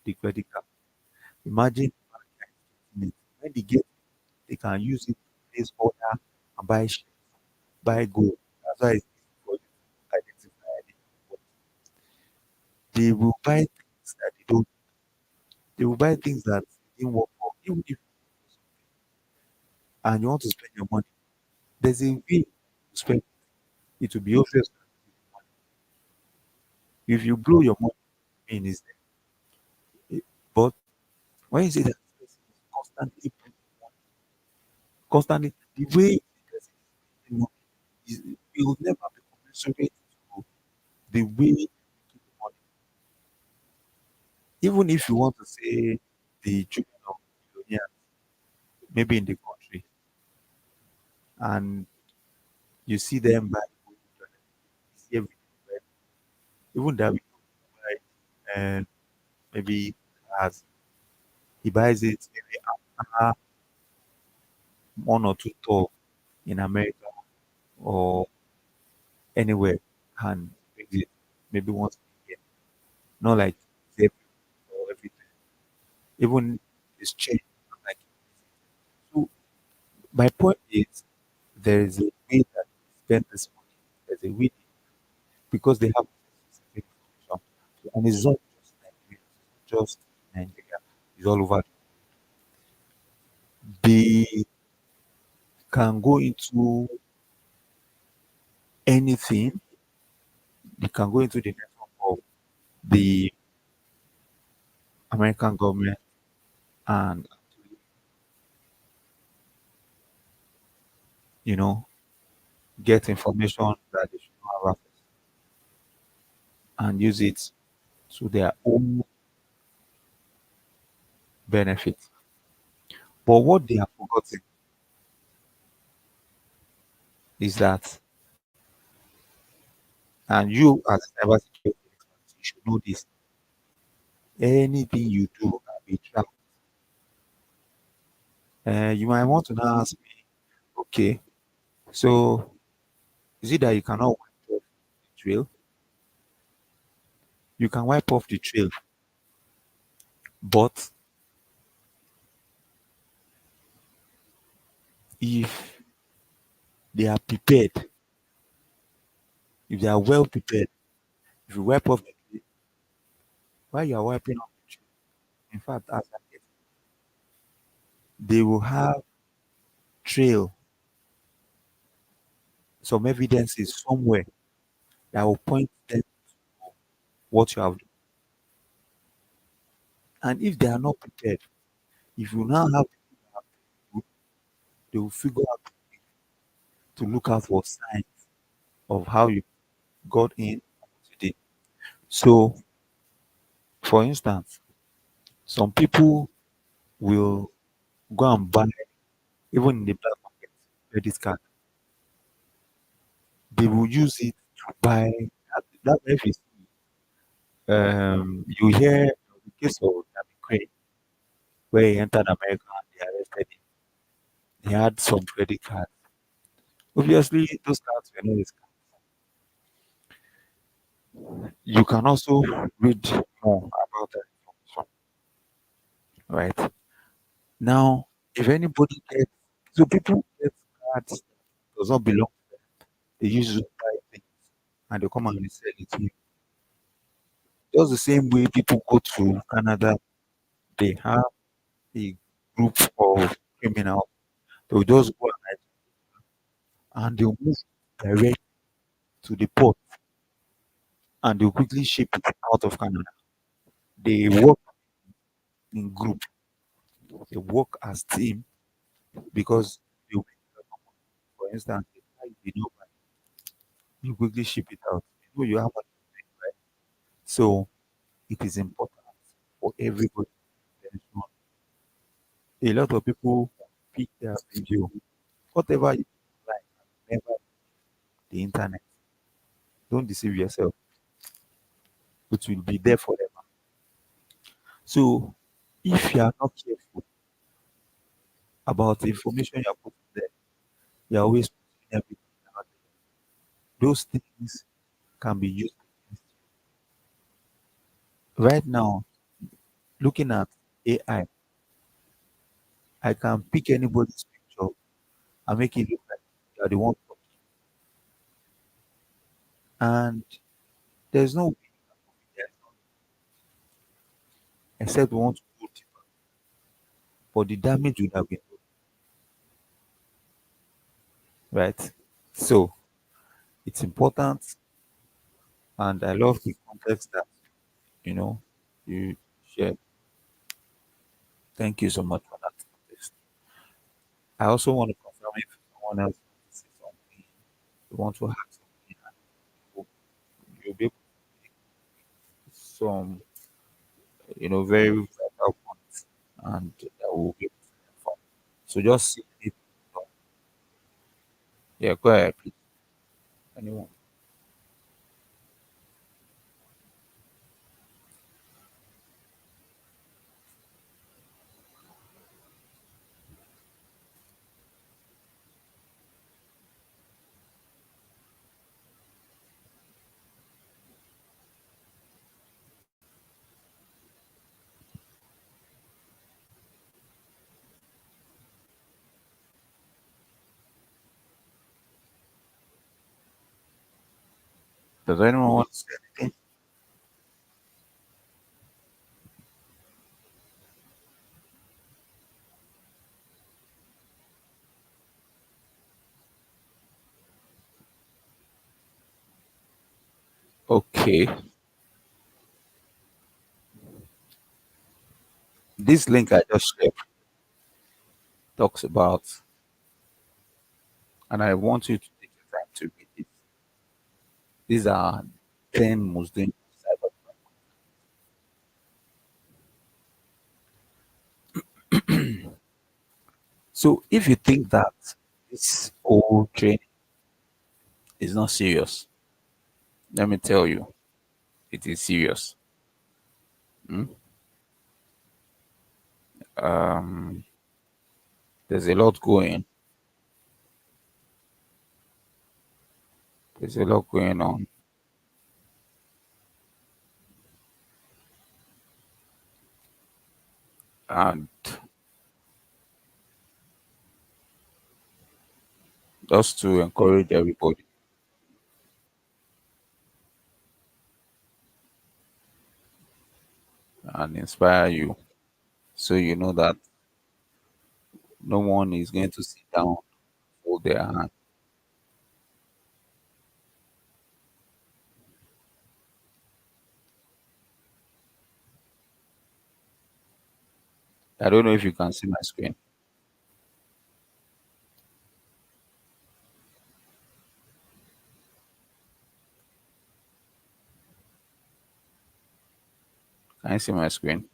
the credit card, imagine how many guys getting it. When they get it, they can use it to place order and buy shares, buy gold. That's why it's easy for you to identify it. But they will buy things that they don't. They will buy things that didn't work for. Even if you do something and you want to spend your money, there's a way to spend. It will be obvious that you use money. If you blow your money, I mean is there. But when you say that this person is constantly putting money, constantly the way the person is spending money is it will never be commensurate to the way you keep the money. Even if you want to say the children of millionaires, maybe in the country, and you see them buy gold, you see everything, right? Even that we buy maybe cars, he buys it maybe after. one or two tour in America or anywhere and brings it maybe once a year. Not like every or every time. Even it's changed. Like so my point is there is a way that they spend this money. There's a way because they have specific information. And it's not just Nigeria, it's not just Nigeria, it's all over. They can go into anything, they can go into the network of the American government and you know get information that they should not have access and use it to their own benefit. But what they have forgotten is that, and you as a cybersecurity expert, you should know this. Anything you do can be tracked. You might want to now ask me, okay, so is it that you cannot wipe off the trail? You can wipe off the trail, but if they are prepared, if they are well prepared, if you wipe off the trail, while you are wiping off the trail, in fact, as I get, they will have trail, some evidences somewhere that will point them to what you have done. And if they are not prepared, if you now have people that are good, they will figure out to look out for signs of how you got in and what you did. So, for instance, some people will go and buy, even in the black market, credit card. They will use it to buy. That if you see, you hear of the case of David Crane, where he entered America and they arrested him. He had some credit cards. Obviously, those cards were not his cards. You can also read more about that information, right? Now, if anybody gets, so people get cards that does not belong to them, they use it to buy things and they come and resell it to you. Just the same way people go to Canada, they have a group of criminals. They'll just go and they'll move direct to the port and they'll quickly ship it out of Canada. They work in group, they work as team because they will, for instance, they buy the new bike, you quickly ship it out. You know you have money to make, right? So it is important for everybody to pay attention. A lot of people pick their video, whatever you like, never the internet. Don't deceive yourself. It will be there forever. So if you are not careful about the information you're putting there, you're always putting everything out there. Those things can be used against you. Right now, looking at AI, I can pick anybody's picture and make it look like you're the one talking. And there's no way there, except we want to go deeper. But the damage would have been done, right? So it's important, and I love the context that you know you share. Thank you so much for that context. I also want to confirm if someone else wants to say something, you want to ask something, and you'll be able to make some, very vital points, and that will be able to inform. So just see it. Yeah, go ahead, please. Anyone? Does anyone want to say anything? Okay. This link I just shared talks about, and I want you to take your time to read it. These are 10 most dangerous cyber. So if you think that this whole training is not serious, let me tell you, it is serious. Mm? Um, there's a lot going. There's a lot going on, and just to encourage everybody and inspire you, so you know that no one is going to sit down, hold their hand. I don't know if you can see my screen. Can you see my screen?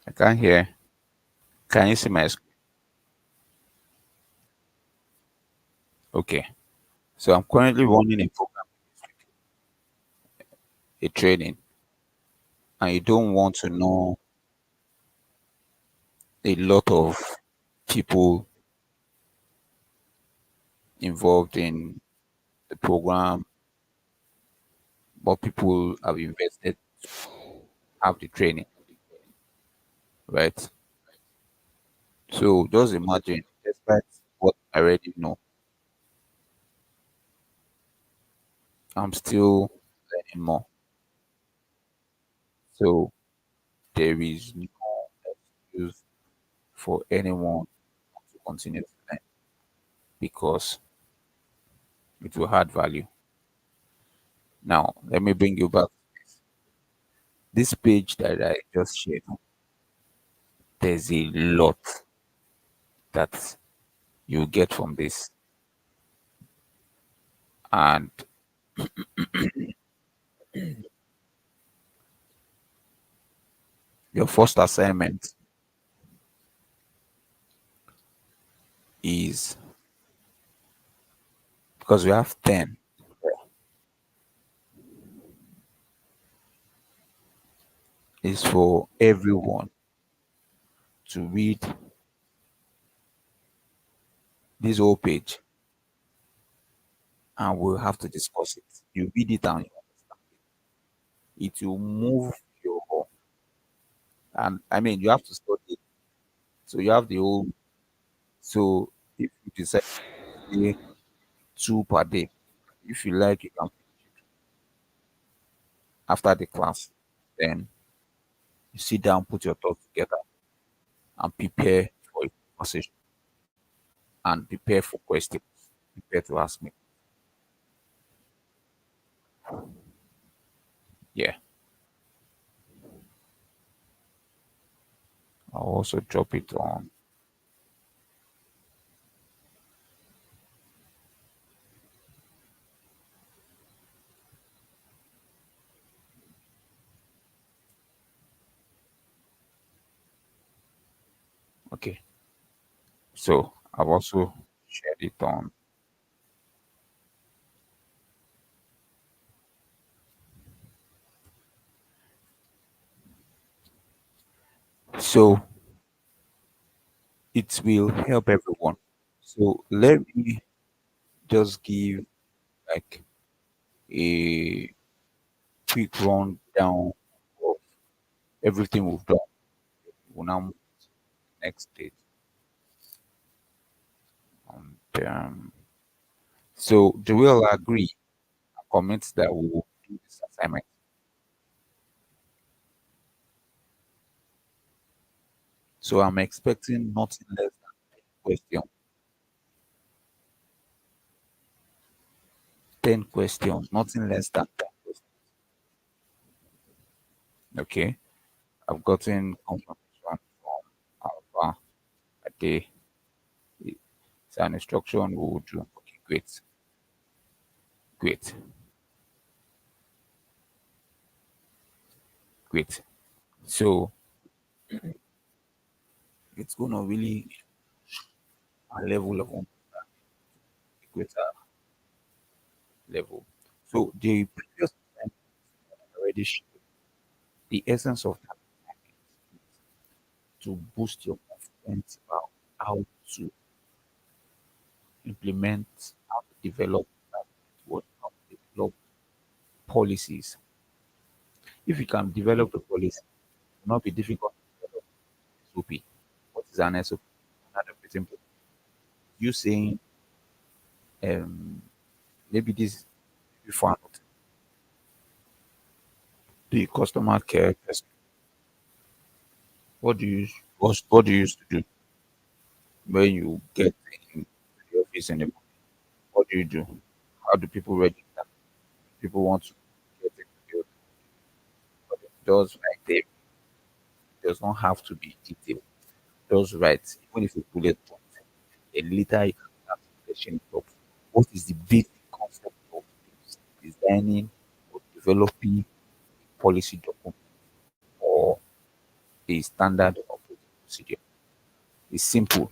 I can't hear. Can you see my screen? Okay. So I'm currently running a program, a training, and you don't want to know a lot of people involved in the program, what people have invested have the training, right? So just imagine, despite what I already know, I'm still learning more. So there is no excuse for anyone to continue to learn because it will add value. Now, let me bring you back. This page that I just shared, there's a lot that you get from this. And your first assignment is, because we have 10, is for everyone to read this whole page and we'll have to discuss it. You read it and you understand it. It will move your, and I mean, you have to study it. So you have the whole, so if you decide to say two per day, if you like, you can after the class, then you sit down, put your thoughts together, and prepare for a conversation and prepare for questions. Prepare to ask me. Yeah, I'll also drop it on. Okay, so I've also shared it on. So it will help everyone. So let me just give. like a quick rundown of everything we've done. We'll now move to the next stage. So do we all agree and commit that we will do this assignment? So I'm expecting nothing less than question, 10 questions, nothing less than 10 questions. Okay. I've gotten confirmation from Alpha a day. It's an instruction we will do. Okay, great. Great. Great. So it's gonna really a level of a greater level. So the previous assignment already showed the essence of that assignment to boost your confidence about how to implement, how to develop that network, how to develop policies. If you can develop the policy, it will not be difficult to develop SOP. What is an SOP? Another operating procedure. You saying maybe this before not the customer care person. What do you used to do when you get in the office in the morning? What do you do? How do people register? People want to get into the office, but it does like they does not have to be detailed. Does right, even if you bullet point, then later you can start fleshing it up. What is the basic concept of designing or developing a policy document or a standard operating procedure? It's simple.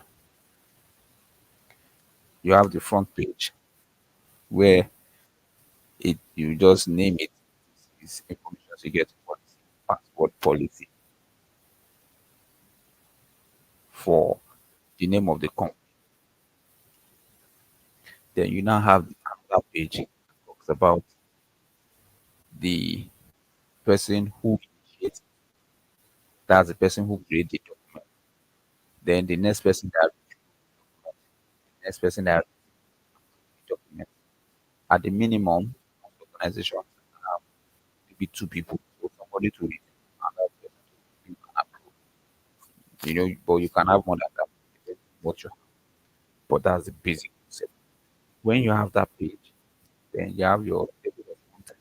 You have the front page where it you just name it. It's information security policy, passport policy for the name of the company. Then you now have another page that talks about the person who initiates, that's the person who created the document. Then the next person that the next person that the document. At the minimum, most organizations have maybe two people, so somebody to read, another person to review and approve. But you can have more than that. Depending on what you have. But that's the basic concept. When you have that page, then you have your table of content.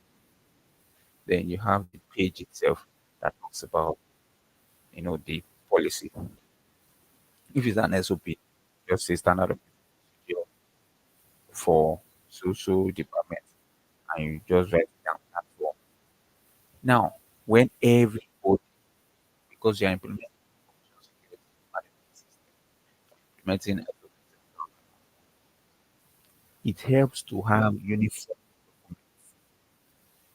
Then you have the page itself that talks about the policy. If it's an SOP, just say standard operating procedure for so department, and you just write it down that form. Now, when everybody, because you're implementing information security management system, implementing SOP, it helps to have uniform documents.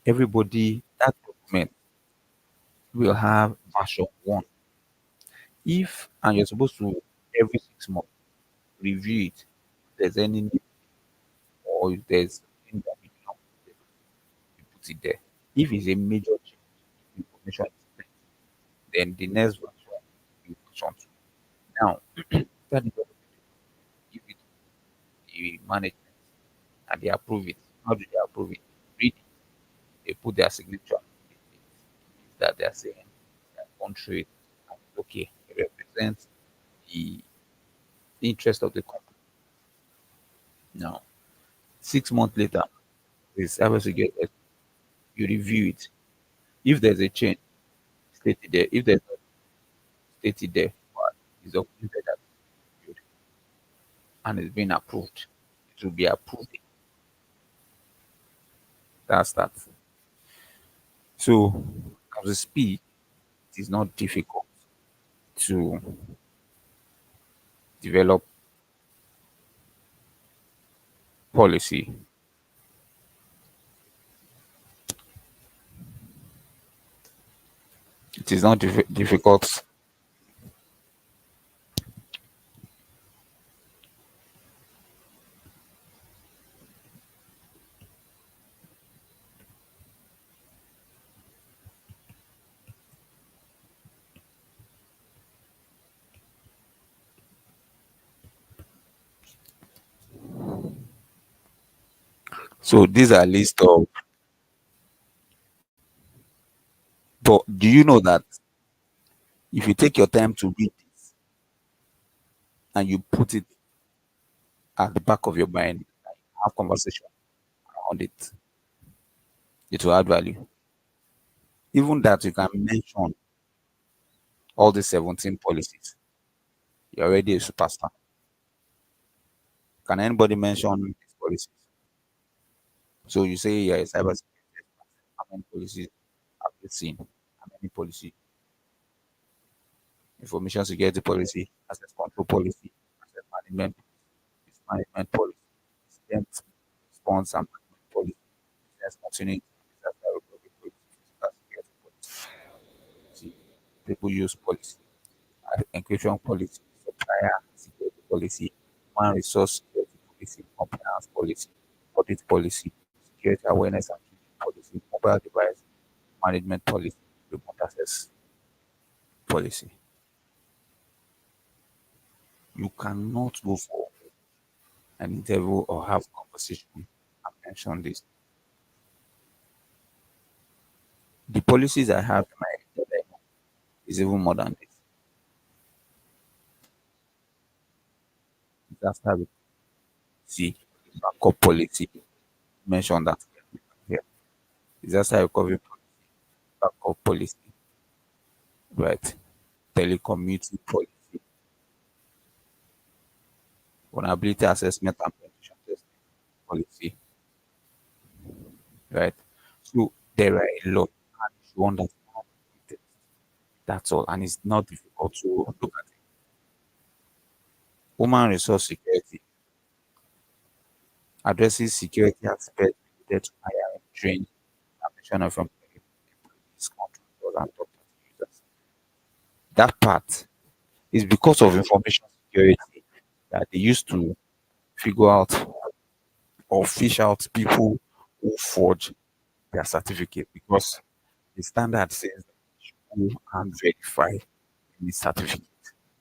Everybody, that document will have version one. If and you're supposed to every 6 months review it, if there's any new or if there's anything that you don't put it, you put it there. If it's a major change, information is plenty, then the next version will be version two. Now, that developer give it to the management and they approve it. How do they approve it? Read it, they put their signature on it. It means that they're saying that country okay, it represents the interest of the company. Now, 6 months later, this cybersecurity, you review it. If there's a change, state it there. If there's not, state it there. But it's updated that period and it's been approved. It will be approved. That's that. So, as we speak, it is not difficult to develop policy. It is not difficult. So these are list of. But do you know that if you take your time to read this and you put it at the back of your mind, and have conversation around it, it will add value. Even that you can mention all the 17 policies, you're already a superstar. Can anybody mention these policies? So you say you're a cybersecurity expert. How many policies have you seen? How many policies? Information security policy, access control policy, asset management, risk management policy, incident response and management policy, business continuity, disaster recovery policy, physical security policy, people use policy, encryption policy, supplier security policy, human resource security policy, compliance policy, audit policy, security awareness and training policy, mobile device management policy, remote access policy. You cannot go for an interview or have conversation and mention this. The policies I have in my head is even more than this. Disaster recovery, backup policy, mention that here. Disaster recovery policy, backup policy, right? Telecommuting policy, vulnerability assessment and penetration testing policy, right? So there are a lot, and if you understand it, that's all, and it's not difficult to look at it. Human resource security addresses security aspects related to hiring, training, and mission of employees, contractors, and third-party users. That part is because of information security that they used to figure out or fish out people who forge their certificate because the standard says that you can't verify any certificate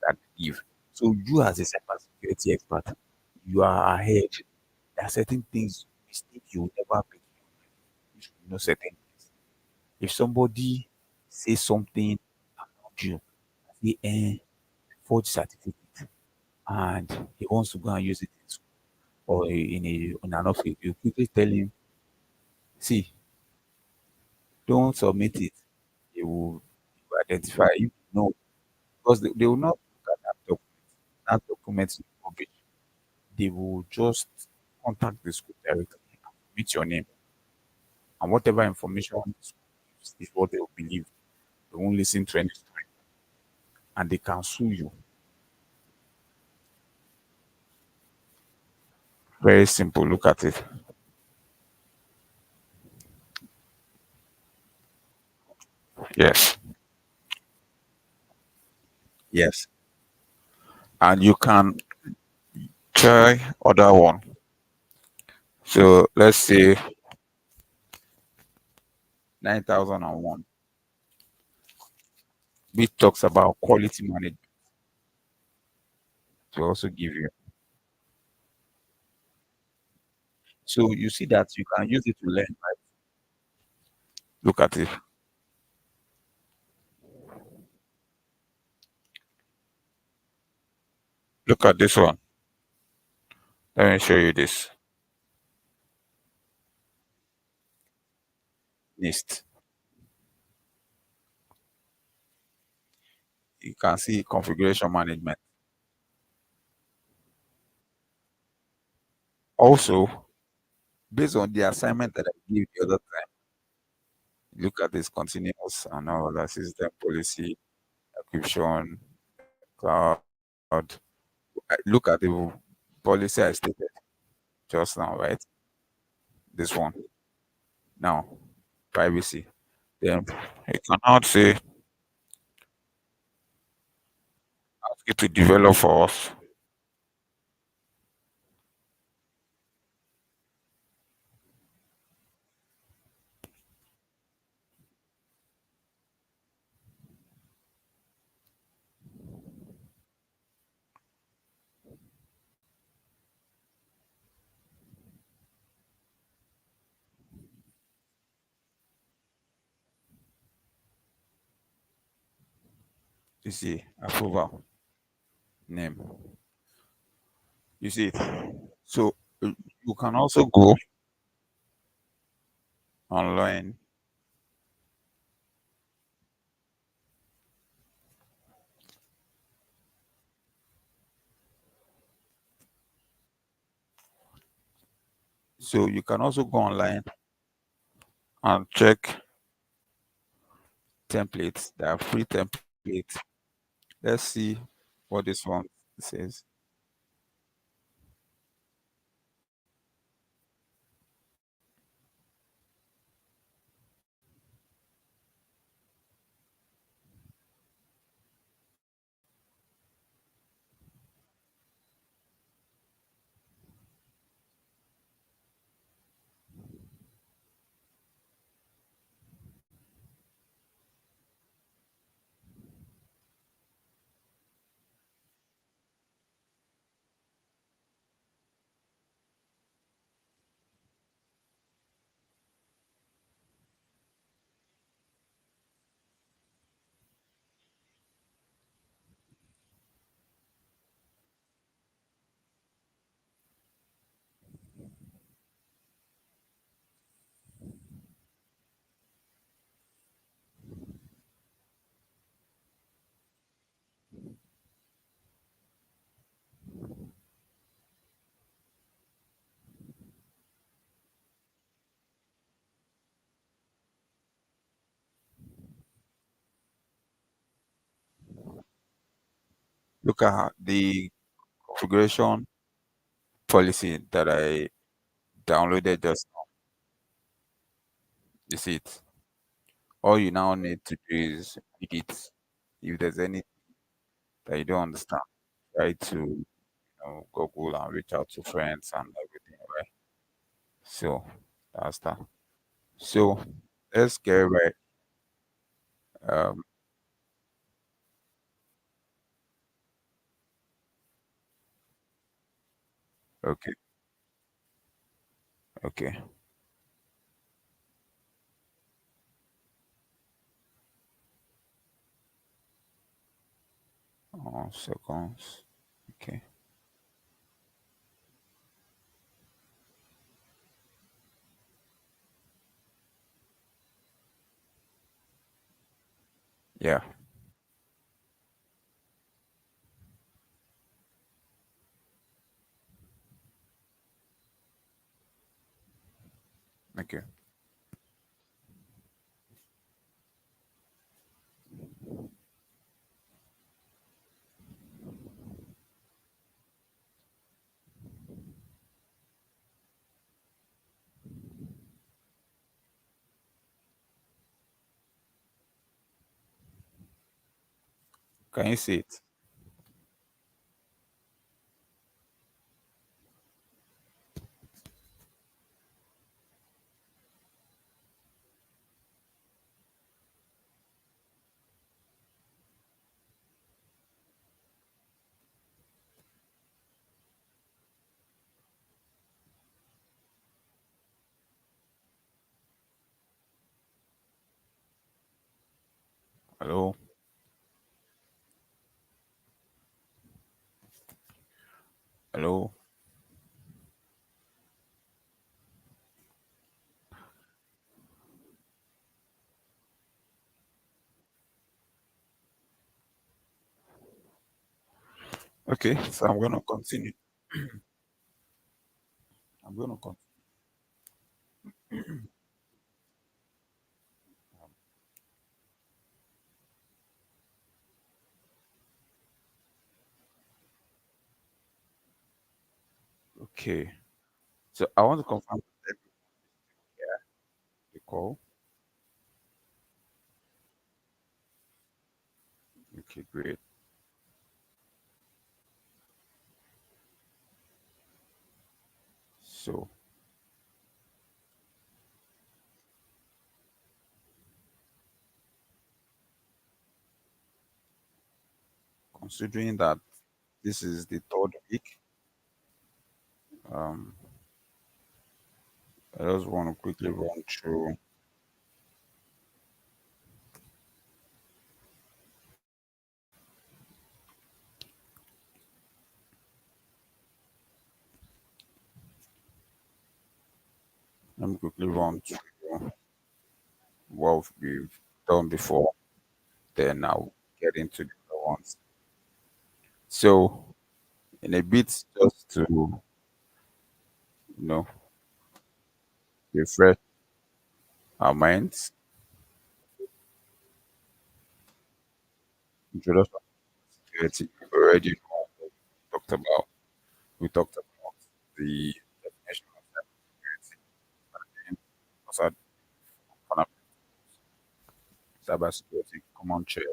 that they give. So you as a cybersecurity expert, you are ahead. There are certain things, mistake you will never make if you know certain things. If somebody says something about you, say, forge certificate, and he wants to go and use it in school or in an office, you quickly tell him, see, don't submit it. He will identify you. No, because they will not look at that document. That document is rubbish. They will just contact the school directly and submit your name. And whatever information the school gives is what they will believe. They won't listen to any story. And they can sue you. Very simple. Look at it. Yes. Yes. And you can try other one. So let's say 9001, which talks about quality management to also give you. So you see that you can use it to learn, right? Look at it. Look at this one. Let me show you this list. You can see configuration management. Also, based on the assignment that I gave the other time, look at this continuous and all that system policy, encryption, cloud. Look at the policy I stated just now, right? This one. Now, privacy. Then you cannot say ask it to develop for us. You see, approval name. You see it. So you can also go online. So you can also go online and check templates. There are free templates. Let's see what this one says. Look at the configuration policy that I downloaded just now. You see it. All you now need to do is read it. If there's anything that you don't understand, try to Google and reach out to friends and everything, right? So that's that. So let's get right. Um, okay, okay. 2 seconds. Okay. Yeah. Okay. Can you see it? Hello. Hello. Okay. So I'm gonna continue. I'm gonna continue. Okay. So I want to confirm that the call. Okay, great. So considering that this is the third week, um, I just want to quickly run through. Let me quickly run through what we've done before, then I'll get into the other ones. So, in a bit, just to, you know, refresh our minds, introduction to security, we already know what we talked about. We talked about the definition of cybersecurity, and then also kind cybersecurity common thread,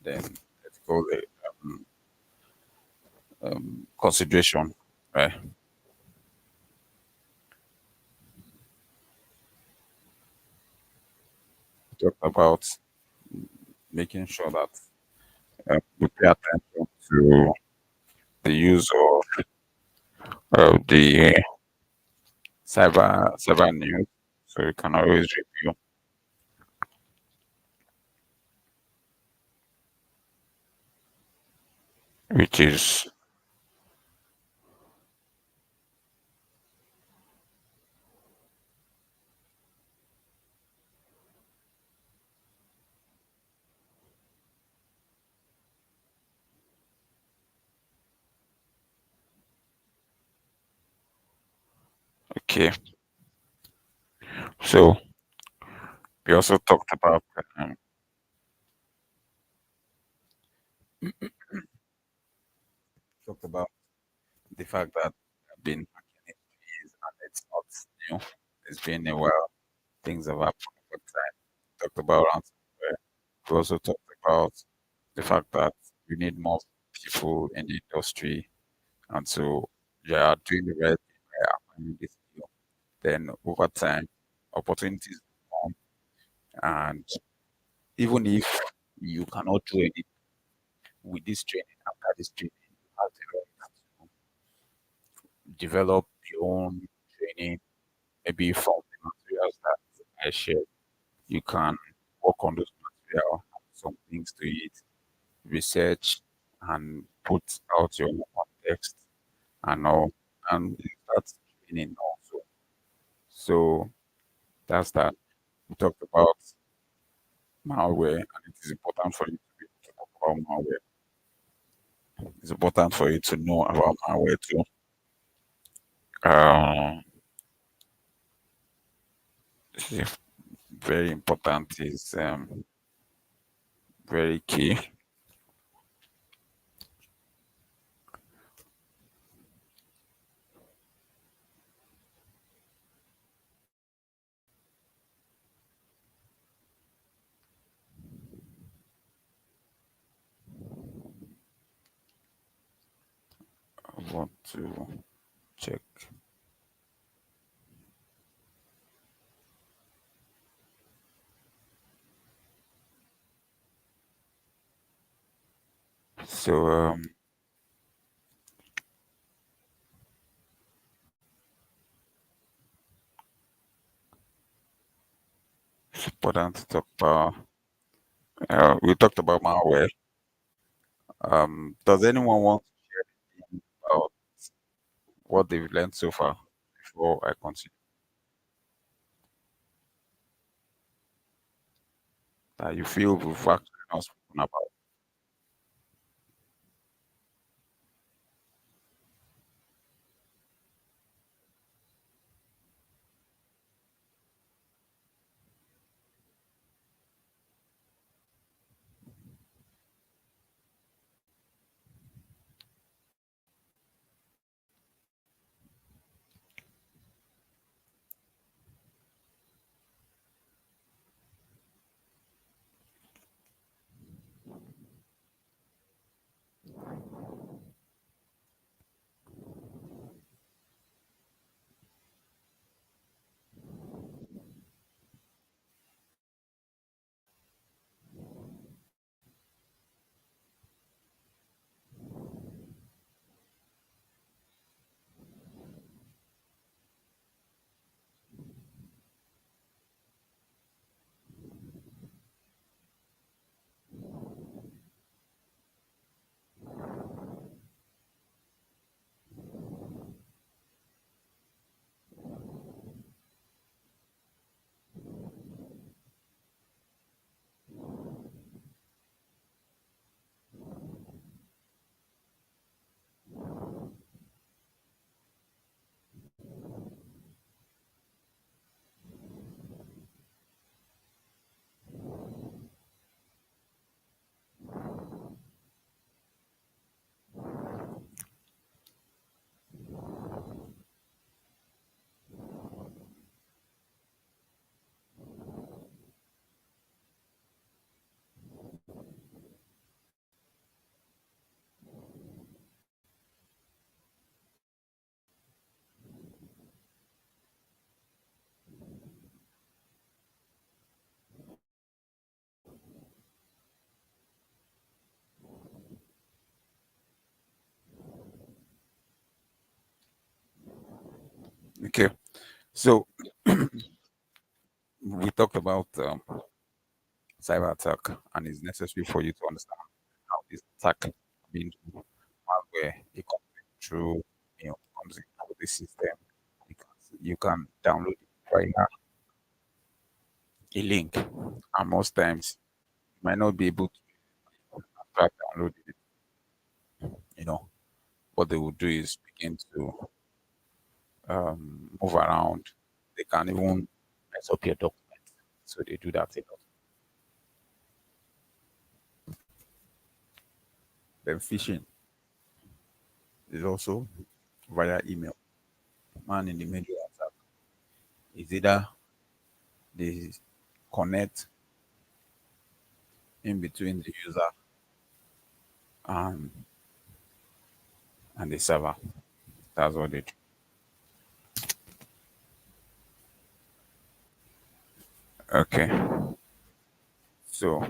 then let's go the consideration, right? We talked about making sure that we pay attention to the use of the cyber news, so you can always review, which is okay. So we also um, talked about the fact that I've been hacking industries and it's not new. It's been a while. Things have happened over time. Talked about ransomware. We also talked about the fact that we need more people in the industry, and so they are doing the right thing by acquiring this skill. Then over time, opportunities come, and even if you cannot do anything with this training, after this training, you have the right to develop your own training, maybe from the materials that I shared. You can work on those materials, add some things to it, research, and put out your own context and all, and you start training also. So that's that. We talked about malware, and it is important for you to be able to talk about malware. It's important for you to know about malware too. This is very important. Is very key. I want to check. So it's important to talk about. We talked about malware. Does anyone want to share anything about what they've learned so far before I continue? That you feel we've actually not spoken about? Okay, so we talked about cyber attack, and it's necessary for you to understand how this attack being done, malware it comes in through, comes in through the system. You can download it via a link, and most times you might not be able to after downloading it. You know what they will do is begin to move around. They can even mess up your documents, so they do that a lot. Then phishing is also via email. Man in the middle attack is either they connect in between the user and the server. That's what they do. Okay. So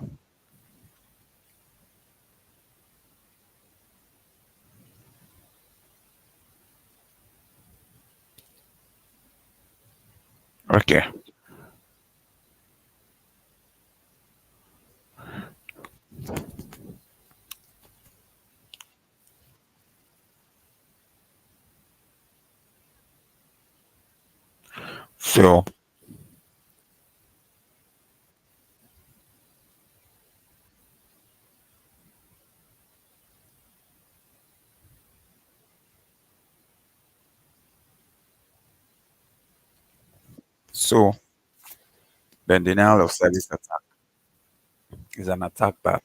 okay. So so then denial of service attack is an attack that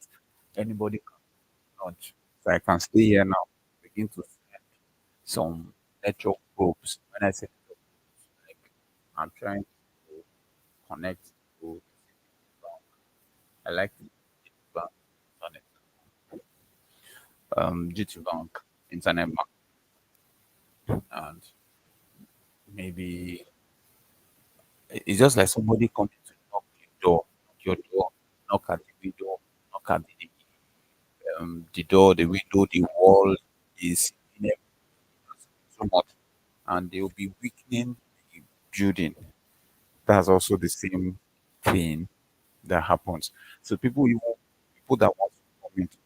anybody can launch. So I can stay here now, begin to send some network probes. When I say network probes, like I'm trying to connect to I like the bank internet, GT Bank internet bank, and maybe it's just like somebody coming to knock your door, knock at the window, knock at the door, the window, the wall is in so much, and they will be weakening the building. That's also the same thing that happens. So people that want to come into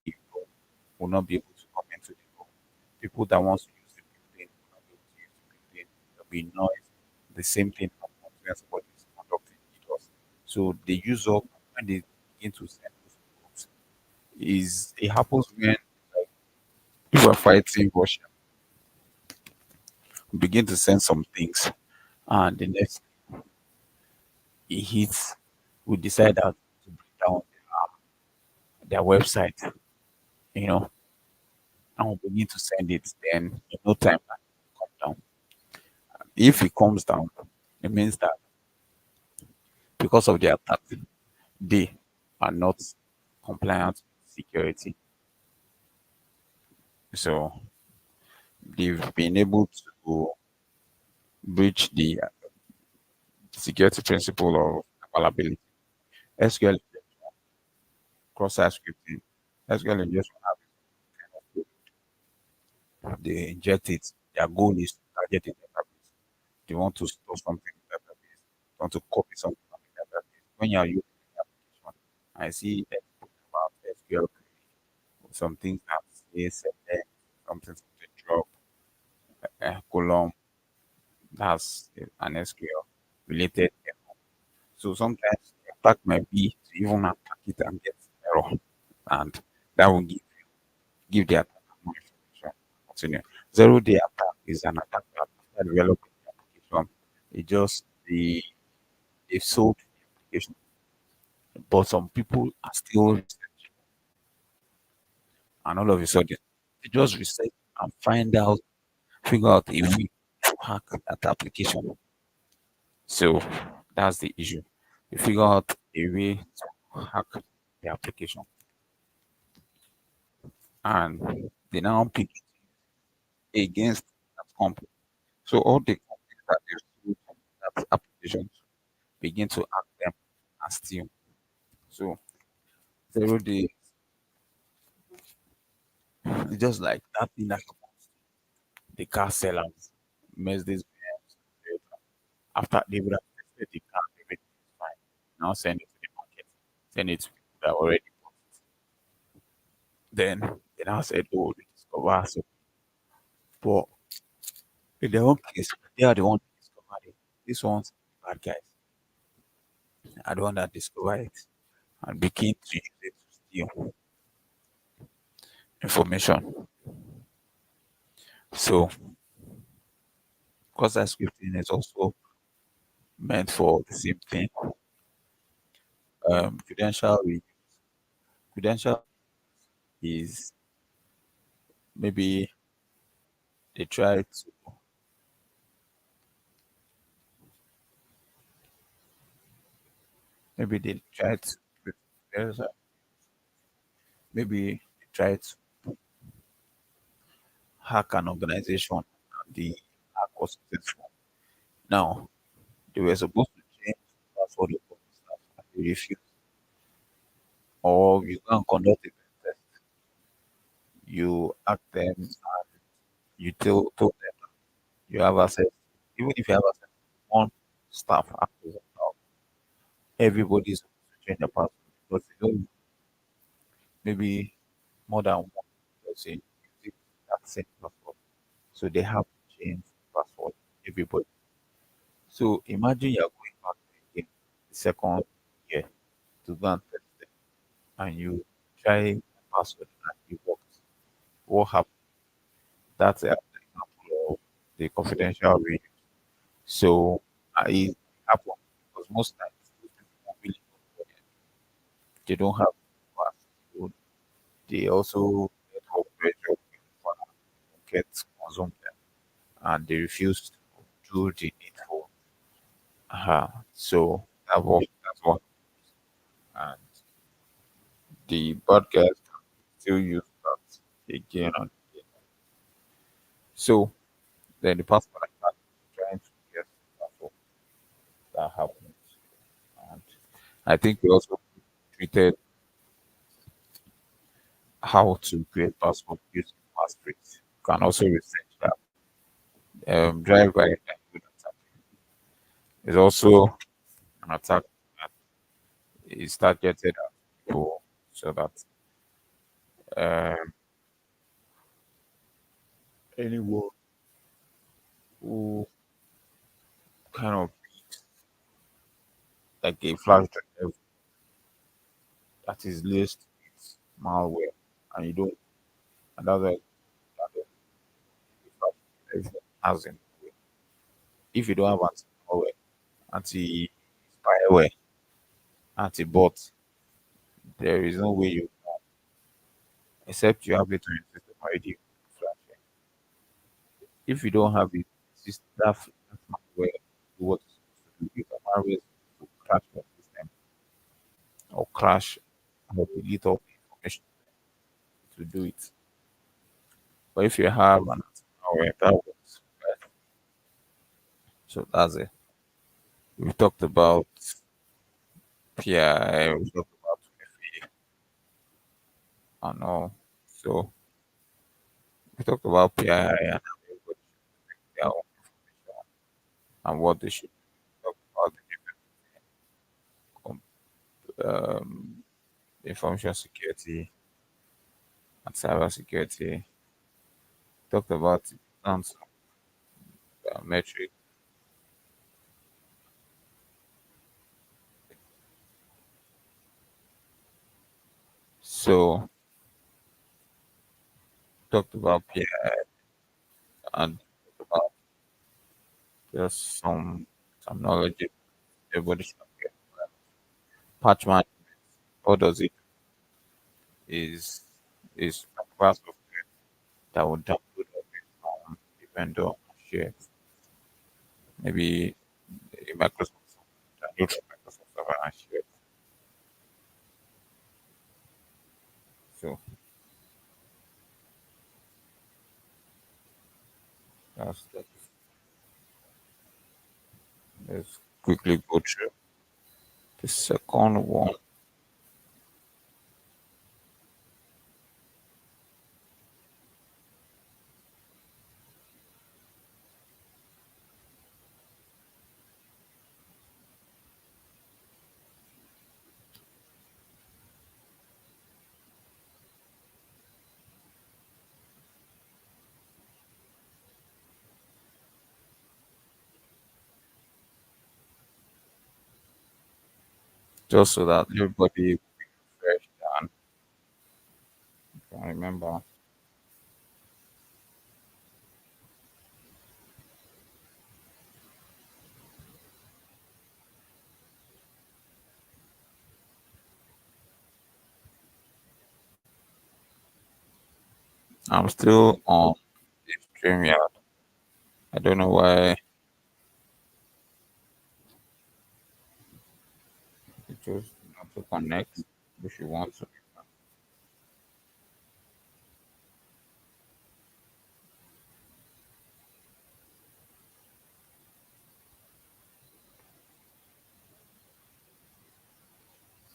the door will not be able to come into the door. People that want to use the building will not be able to use the building. There'll be noise. The same thing happens when somebody is conducting it. So they use up when they begin to send those reports. Is it happens when like people are fighting Russia, we begin to send some things, and the next it hits, we decide that to bring down their website, you know, and we begin to send it. Then in no time that will come down. If it comes down, it means that because of the attack, they are not compliant with security. So they've been able to breach the security principle of availability. SQL cross-site scripting. SQL injection they inject it. Their goal is to target the database. They want to store something in the database. They want to copy something from the database. When you are using the application, I see about SQL query, some things that say select, something to drop, column, that's an SQL related. So sometimes the attack might be to even attack it and get error, and that will give the attacker more information. Continue. Zero-day attack is an attack that after developing the application, it just they sold the application, but some people are still researching, and all of a sudden they just research and figure out a way to hack that application. So that's the issue. You figure out a way to hack the application, and they now pick it against that company. So all the companies that they sold that application to begin to hack them and steal. So 0 day, it's just like that thing that happens. The car sellers, Mercedes, After they would have tested the car, everything is fine. Now send it to the market, send it to people that already bought it. Then they now said, oh, we discover so, but in their own case, they are the one that discovered it. These ones, bad guys, are the one that discovered it and begin to use it to steal information. So, because that scripting is also meant for the same thing. Credential credential is maybe they try to maybe they try to there's a- maybe they try to hack an organization and the hack was successful. Now they were supposed to change the password of all the stuff and they refused. Or you can conduct a pen test. You ask them and you told them you have access. Even if you have access to one staff access account, everybody is supposed to change the password because they don't maybe more than one person using that same password. So they have to change the password, everybody. So imagine you're going back again the second year to go and test them and you try the password and it works. What happens? That's an example of the confidential read. So it happens because most times those people don't really know what they don't have pass. So they also get more pressure when get consume them and they refuse to do the needful. So that's one. And the bad guys can still use that again and again. So then the password attack trying to get password that happens. And I think we also treated how to create password using passphrase. You can also research that. Drive-by good attack is also an attack that is targeted at people so that um, anyone who kind of like a flash drive that is laced with malware and you don't and that's why that the flash drive has in if you don't have anti-malware, anti-spyware, anti-bot, there is no way you except you have it on your system already flashing. If you don't have it, that malware do what it's supposed to do. If the malware is to crash your system or crash or delete all the information to do it. But if you have an anti-malware, that works. Right? So that's it. We talked about PI, we talked about FA and all. So we talked about PII and how everybody should protect their own information and what they should do. We talked about the different information security and cyber security. Talked about the importance of metric. So talked about PII and talked about just some knowledge everybody should get. Patch management. What does it do? Is a class of that will download every from the vendor and share it. Maybe a Microsoft download from Microsoft server and share it. So that's let's quickly go through the second one. just so that everybody will be refreshed and can remember. I'm still on this StreamYard. I don't know why it chose not to connect. If you want to,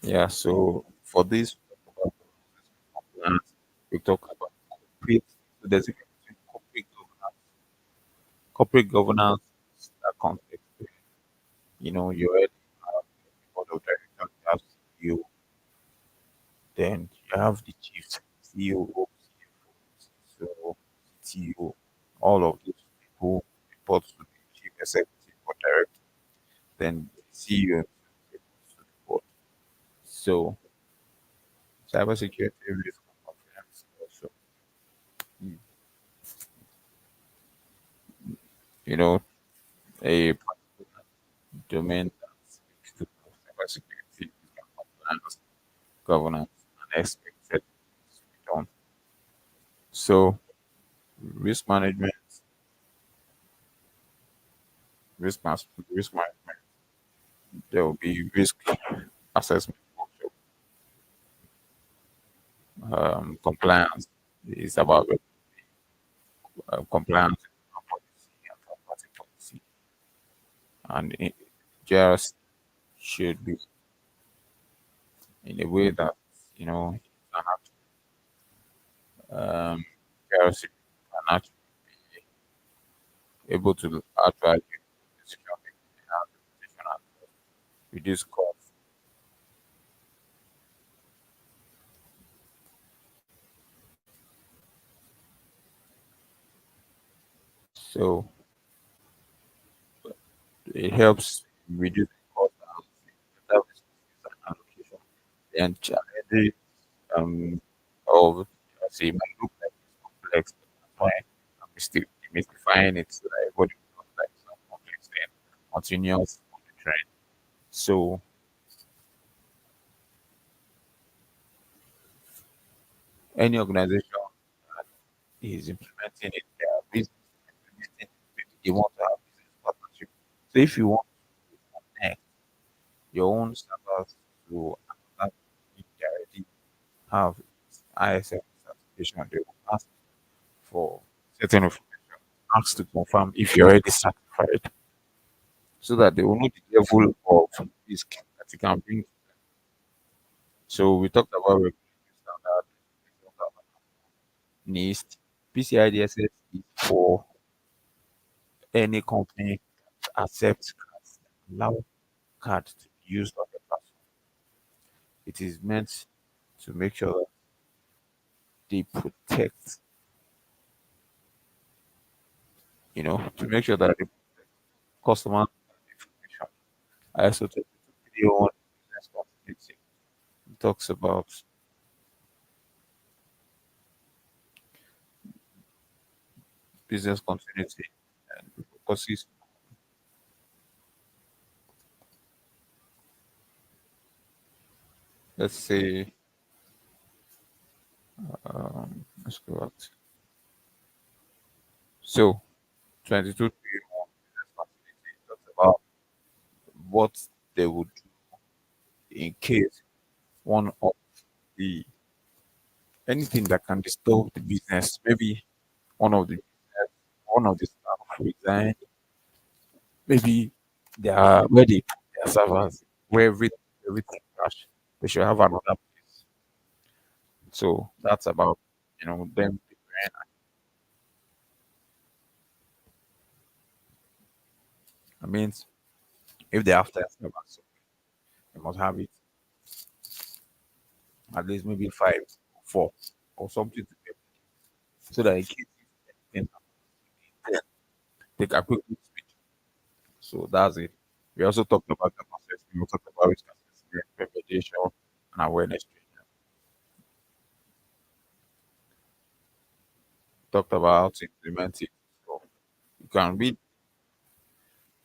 yeah. So for this compliance, we talk about corporate. So there's a difference between corporate governance is that context. You know, you already have the board of directors, you have CEO, then you have the chief CEO, CFO, CTO, all of those people report to the chief executive or director, then the CEO reports to the board. So cybersecurity risk and compliance also, you know, a particular domain that speaks to cybersecurity risk and compliance, governance, and expected to be done. So risk management, risk management, there will be risk assessment also. Compliance is about compliance with policy and third-party policy, and it just should be in a way that you can actually, just can actually be able to add value to the decision making and reputation and reduce costs. So it helps reduce cost and better resources and allocation. And challenges of say might look like it's complex, but that's why I'm still demystifying it so that everybody knows that it's not complex and continuous monitoring. So any organization that is implementing it, their business implementing it, maybe they want to have business partnership. So if you want to connect your own servers to another company that already have ISM certification, they will ask for certain information, ask to confirm if you're already certified so that they will know the level of risk that you can bring. So we talked about regulatory standard, we talked about NIST. PCI DSS is for any company that accepts cards, allow cards to be used on the platform. It is meant to make sure that they protect, to make sure that the customer information. I also took a video on business continuity. It talks about business continuity and focuses, let's say, let's go out. So 22.3.1 business continuity talks about what they would do in case one of the anything that can disturb the business, maybe one of the staff resign, maybe they are where they put their servers, where everything crash, they should have another place. So that's about them preparing. I mean, if they have 10 servers, so they must have it at least maybe five, four, or something to them, so that in case anything happens, they can quickly switch. So that's it. We also talked about the process. We also talked about risk assessment. assessment, remediation, and awareness training. Talked about how to implement it. So you can really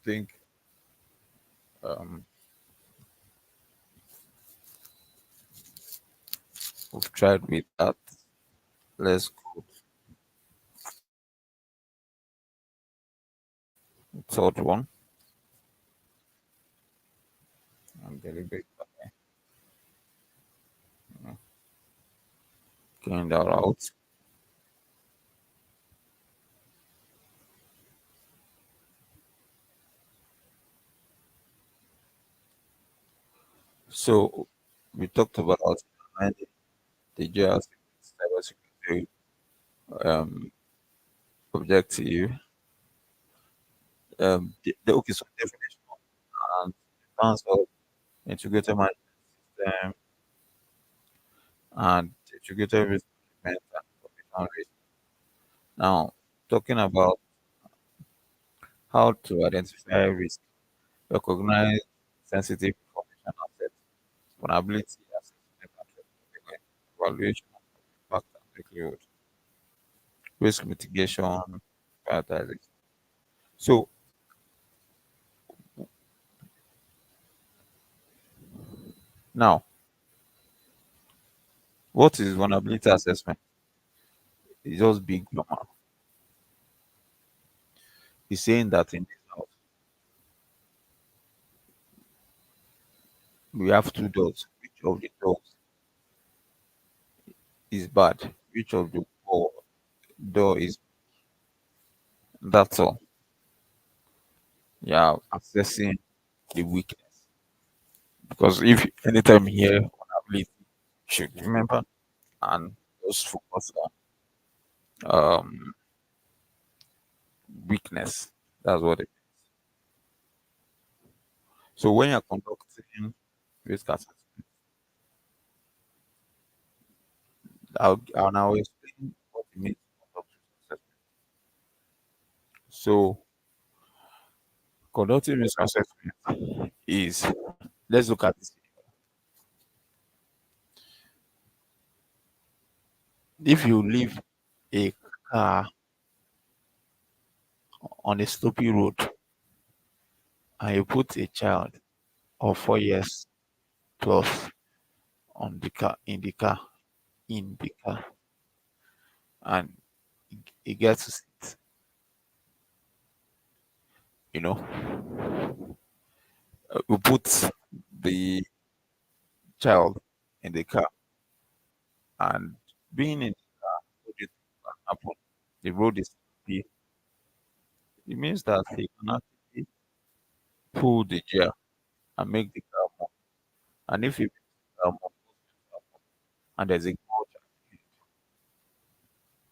think um, we've tried with that. Let's go to the third one and deliberate going that route. So we talked about managing the GRC cybersecurity um, objective. Okay, so definition and terms of integrated management system and integrated risk management and information risk. Now, talking about how to identify risk, recognize sensitive information assets, vulnerability assessment and threat evaluation of impact and likelihood, risk mitigation, prioritization. So now, what is vulnerability assessment? It's just big grammar. It's saying that in this house we have two doors. Which of the doors is bad? Which of the door is that's all. Yeah, assessing the weakness. Because if anytime you hear vulnerability, you should remember and just focus on weakness. That's what it is. So when you're conducting risk assessment, I'll now explain what it means to conduct risk assessment. So conducting risk assessment is, let's look at this. If you leave a car on a slopy road and you put a child of 4 years plus on the car in the car and he gets to sit, you know, we put the child in the car and being in the car, what do you think can happen? The road is slippery. It means that he can actually pull the gear and make the car move. And if he makes the car move, and there's a gorge,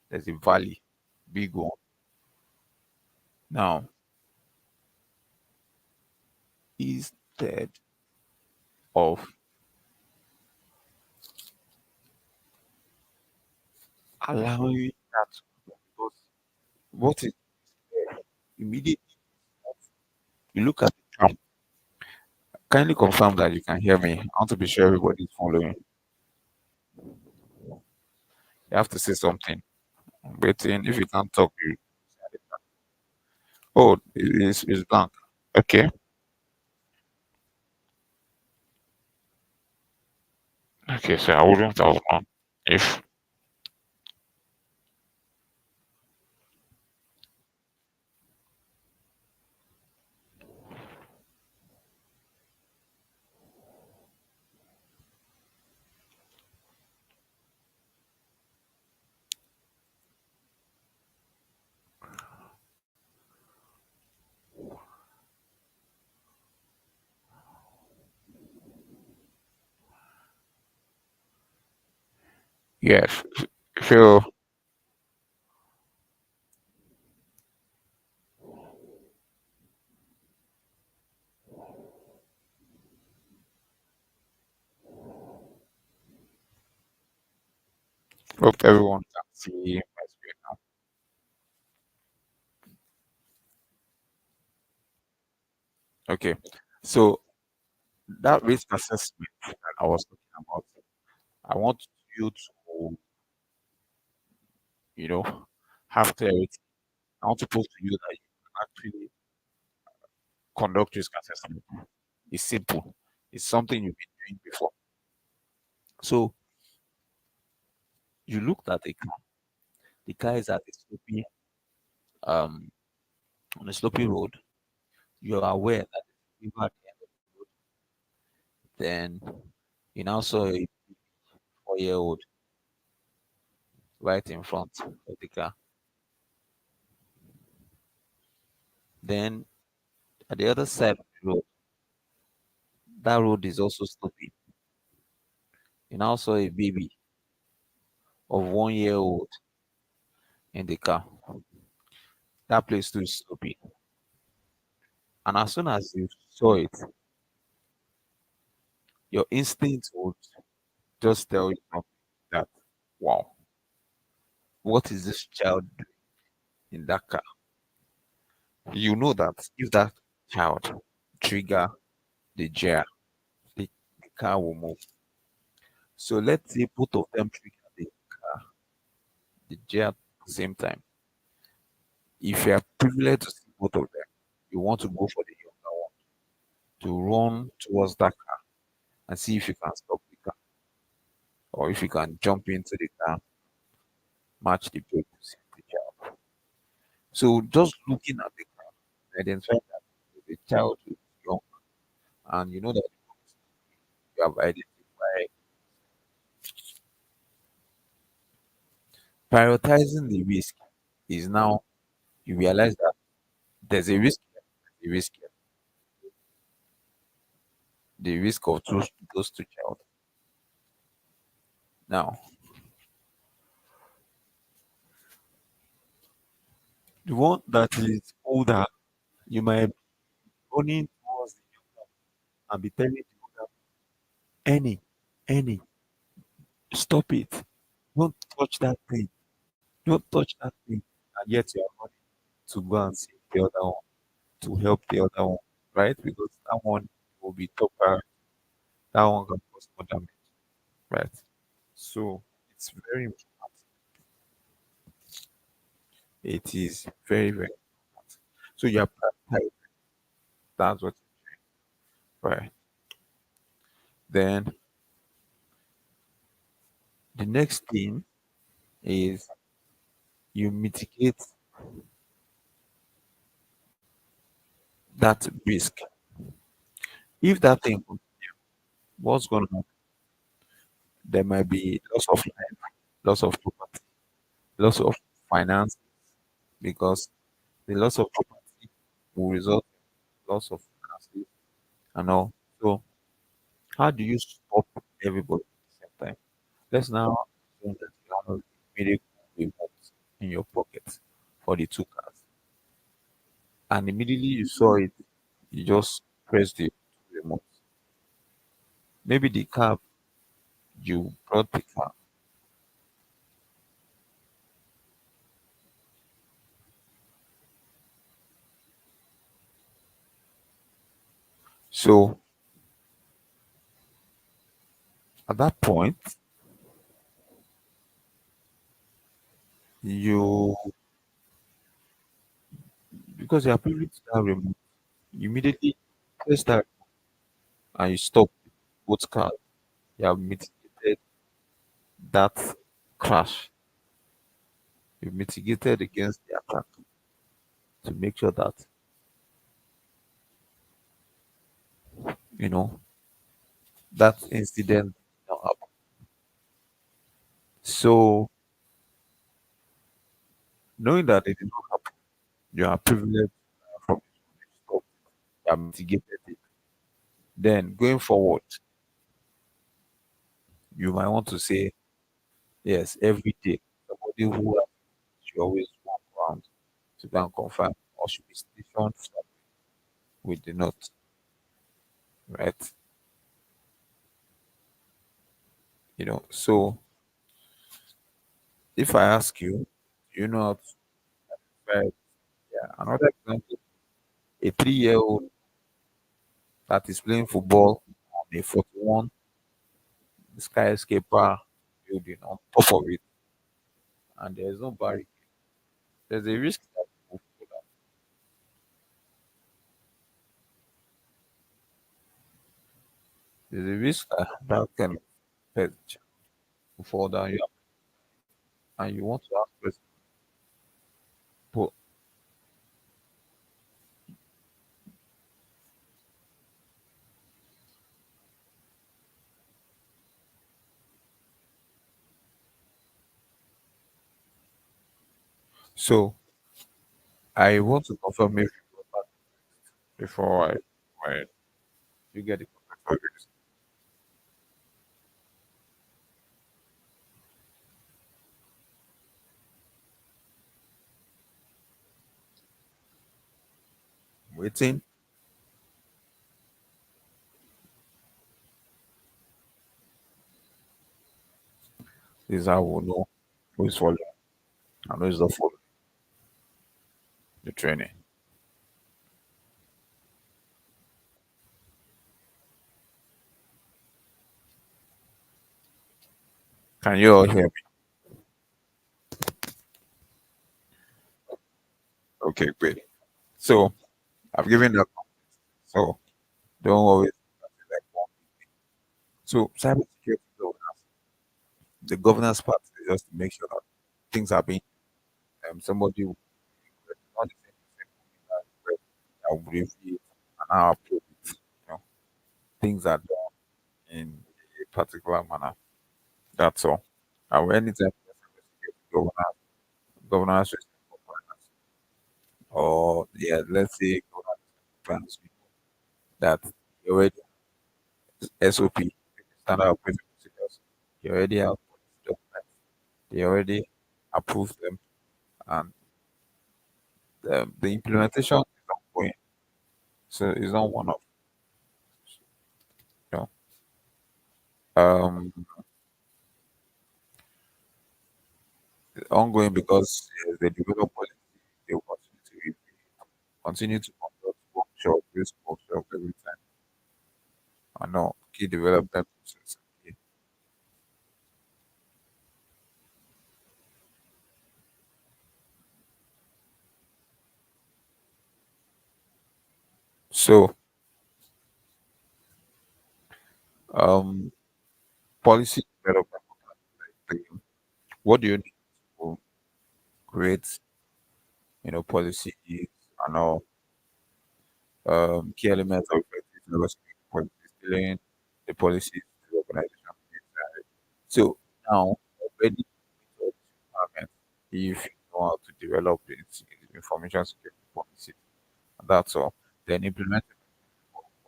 there's a valley, big one. Now, instead of allowing that to happen, because what is immediately you look at the trap. Kindly confirm that you can hear me. I want to be sure everybody's following. You have to say something. I'm waiting. If you can't talk, you. Oh, it's blank. Okay. Okay, so I wouldn't have known if. Yes. So, hope everyone can see my screen now. Okay. So, That risk assessment that I was talking about, I want you to, you know, have clarity. I want to prove to you that you can actually conduct risk assessment. It's simple. It's something you've been doing before. So you looked at the car. The car is at a slopy, um, on a slopy road. You are aware that there's a river at the end of the road. Then you now saw a 4-year-old right in front of the car. Then at the other side of the road, that road is also slopy. You now saw a baby of 1 year old in the car. That place too is slopy. And as soon as you saw it, your instinct would just tell you something that, wow, what is this child doing in that car? You know that if that child trigger the gear, the car will move. So let's say both of them trigger the gear at the same time. If you are privileged to see both of them, you want to go for the younger one to run towards that car and see if you can stop the car or if you can jump into the car, match the brake to save the child. So just looking at the car, identify that the child is young and you know that you have identified prioritizing the risk is now you realize that there's a risk here, the risk here, the risk of those two child. Now, the one that is older, you might be running towards the younger and be telling the older, any, any, stop it. Don't touch that thing. Don't touch that thing. And yet you are running to go and save the other one, to help the other one, right? Because that one will be top priority. That one can cause more damage, right? So it's very important. It is very, very important. So you are prioritizing. That's what, right? Then the next thing is you mitigate that risk. If that thing, what's going to happen? There might be loss of life, loss of property, loss of finance, because the loss of property will result in loss of finances and all. So, how do you stop everybody at the same time? Let's now assume that you have a immediate remote in your pocket for the two cars, and immediately you saw it, you just press the remote. Maybe the car you brought the car, so at that point, you because you are privileged to that remote, you immediately press that and you stop both cars. You have mitigated that crash. You mitigated against the attack to make sure that you know that incident did not happen. So knowing that it did not happen, you are privileged from it. Stop. You have mitigated it. Then going forward, you might want to say yes every day. Somebody who has should always walk around to go and confirm or should be stationed with the note, right? So if I ask you, do you know how to drive? Yeah, another example, a 3-year-old that is playing football. a 41 skyscraper building on top of it, and there's no barrier. There's a risk that people fall down. There's a risk that that kind of pet will fall down. And you want to ask person, but so I want to confirm if you go back before I you get the contact for this. Waiting is how we know who is following and who is not following the training. Can you all hear me? Okay, great. So I've given that. So don't always like one. So cybersecurity governance, the governance part is just to make sure that things are being somebody will not the same person that will review it and now approve it. Things are done in a particular manner. That's all. And when it's a cybersecurity governance system compliance, or yeah, let's say governance compliance, that you already SOP, standard operating procedures, you already have policy documents, they already approved them, and the implementation is ongoing. So it's not one of you know um ongoing because they develop policy, they will continue to review, continue to conduct workshop, this workshop every time. I know key development process. So um policy development, like, what do you need to create, policies and all key elements of effective negotiation policy dealing the policies to the organization. So now already with all these requirements, if you know how to develop the information security policy, and that's all, then implement the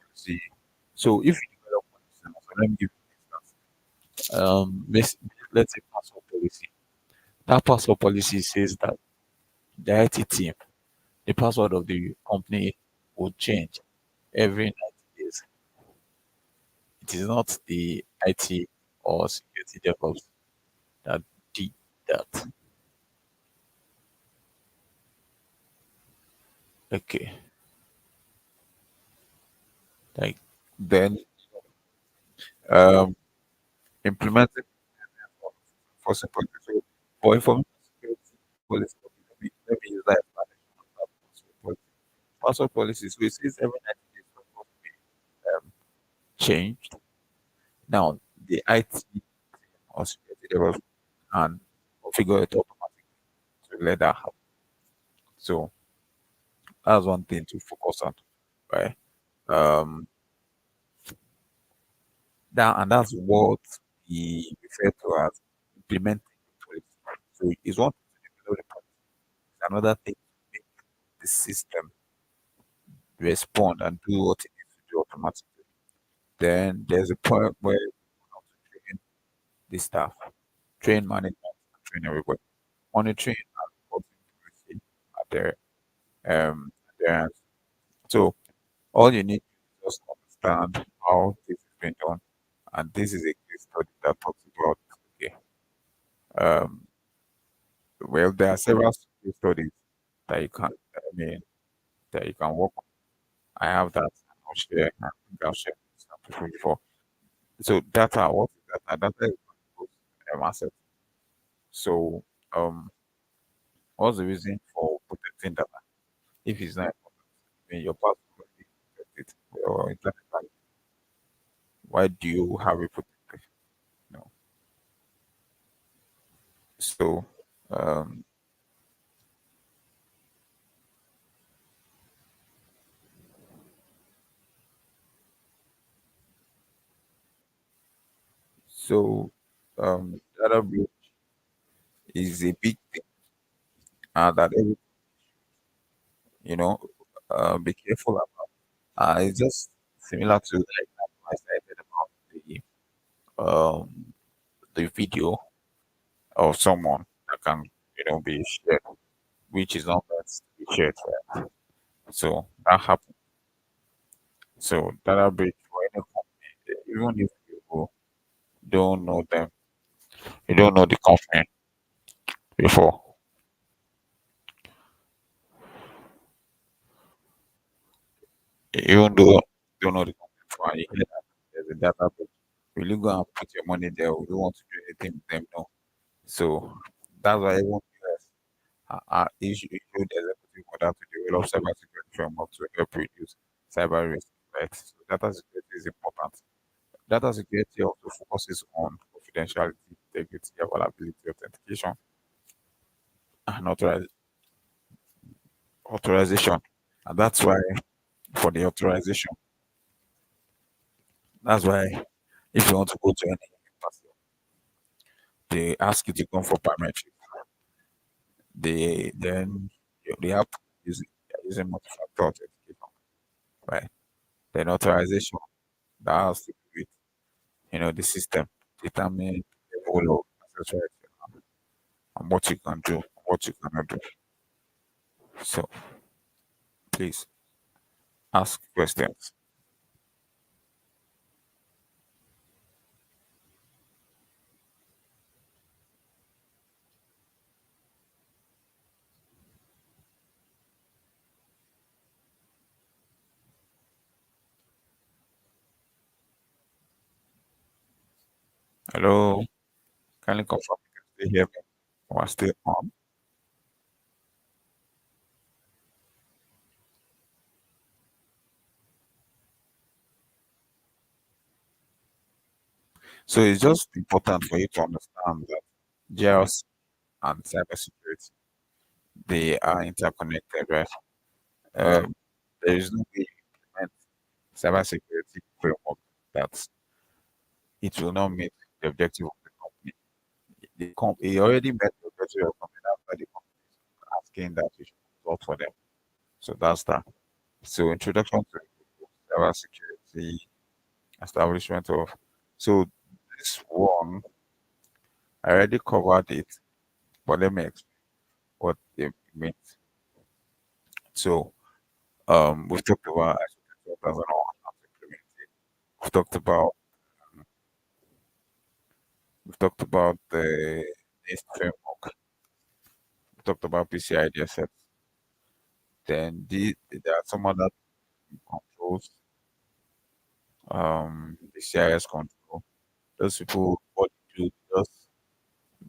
policy. So if you develop policy, now, so let me give you an instance. Let's say password policy. That password policy says that the IT team, the password of the company will change every 90 days. It is not the IT or security DevOps that did that. Okay. Like then um implementing for simple so for information security policy. Let me use that explanation of that password policy. Password policy, so it says every 90 days it's supposed to be changed. Now the IT or security DevOps and configure it automatically to let that happen. So that's one thing to focus on, right? Um, that's what we refer to as implementing the policy. So it's one thing to develop the policy, it's another thing to make the system respond and do what it needs to do automatically. Then there's a point where you have to train the staff, train management, and train everybody. Monitoring and reporting policy at their hands. So all you need to just understand how this is being done. And this is a case study that talks about okay. Um, well, there are several case studies that you can that you can work on. I have that. I'll share. I think I've shared this before. So data, what is data? Data is asset. So what's the reason for protecting data? If it's not important, I mean your password is protected or internet bank, why do you have it protected? No. So um so data breach is a big thing that every you know be careful about. It's just similar to like I said about the video of someone that can be shared, which is not meant to be shared. Right? So that happens. So data breach for any company, even if you don't know them, you don't know the company before, even though you don't know the company before, and you hear that there's a data breach, will you go and put your money there? Will you want to do anything with them? No. So that's why even US issued executive order to develop cybersecurity framework to help reduce cyber risk. Right. So data security is important. Data security also focuses on confidentiality, integrity, availability, authentication, and authorization. And that's why for the authorization, that's why if you want to go to any university, they ask you to come for biometric. They have to use using multi-factor authentication, right? Then authorization that has to do with the system determine the level of access right and what you can do, what you cannot do. So please ask questions. Hello, can you confirm you can still hear me? Or still on? So it's just important for you to understand that GRC and cybersecurity they are interconnected, right? Um, there is no way you implement cybersecurity framework that it will not meet the objective of the company. It already met the objective of the company after the company is asking that you should consult for them. So that's that. So introduction to cybersecurity, establishment of. So this one I already covered it, but let me explain what it means. So we've talked about ISO 20001 how to implement it. We've talked about we've talked about the NIST framework. We talked about PCI DSS. Then there are some other controls, the CIS control. Those people, what they do, they just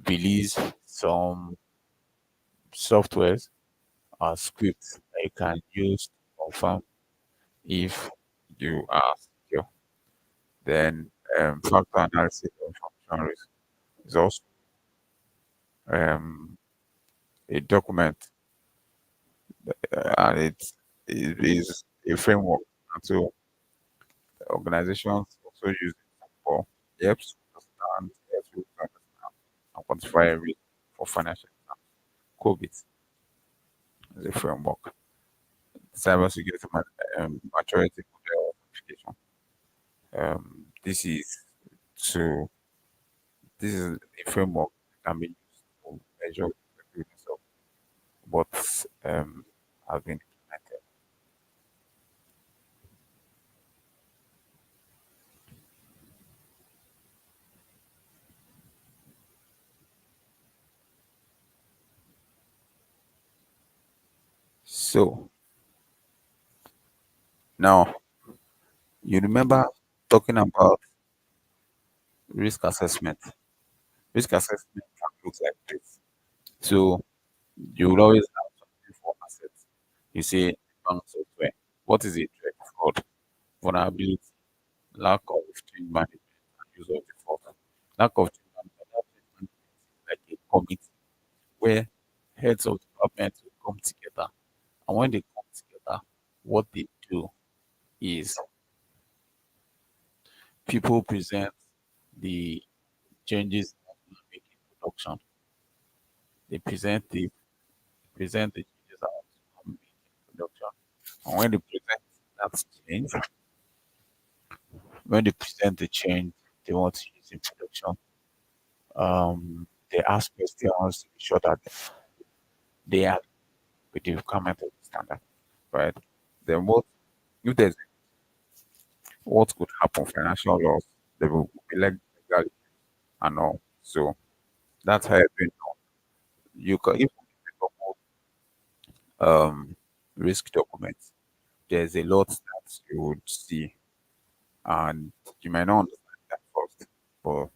release some softwares or scripts that you can use to confirm if you are secure. Then factor analysis of function risk is also um, a document and it is a framework. And so organizations also use it for helps helps you to understand and quantify risk for financial COVID is a framework. Cybersecurity maturity model application. This is to this is a framework that can be used to measure the effectiveness of what has been implemented. So now you remember talking about risk assessment. Risk assessment can look like this. So you will always have something for assets. You say bank software. What is it? Fraud, vulnerability, lack of change management, and use of default. Lack of change management, that change management is like a committee where heads of departments will come together. And when they come together, what they do is people present the changes that we make in production. They present the changes that we make in production. And when they present that change, when they present the change they want to use in production, they ask questions to be sure that they are with the requirement of the standard, right? Then what if there's what could happen? Financial loss, they will be legal and all. So that's how it's been done. You can if you pick up risk documents, there's a lot that you would see and you might not understand that first, but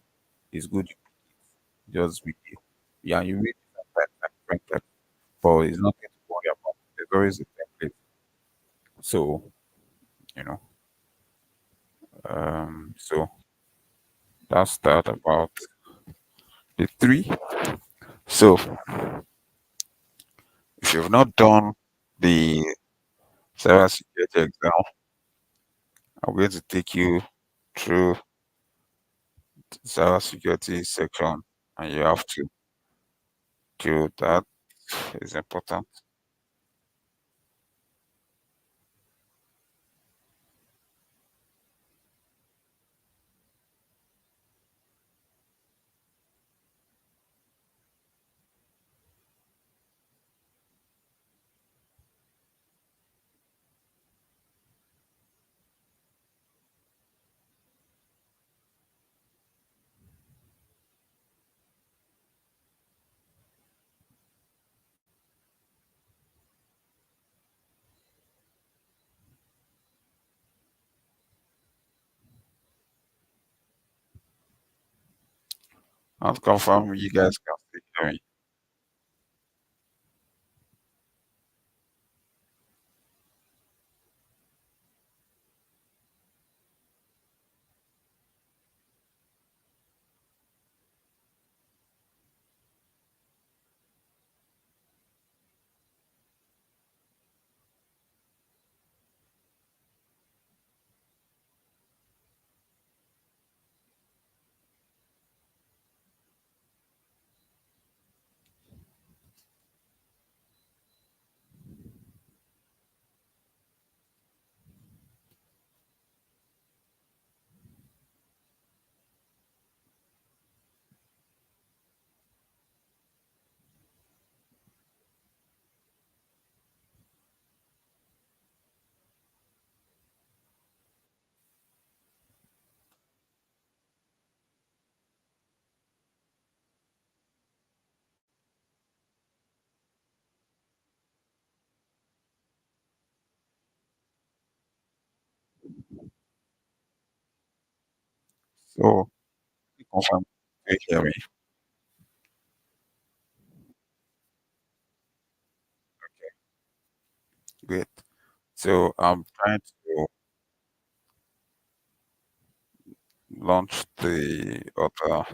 it's good you just read it. Yeah, you read it sometimes like different text, but it's nothing to worry about. There's always a template. So, you know, so that's that about the three. So if you've not done the cybersecurity exam, I'm going to take you through the cybersecurity section and you have to do that. Is important. I'll confirm you guys can still hear me. So confirm you hear me. Great. So I'm trying to launch the other.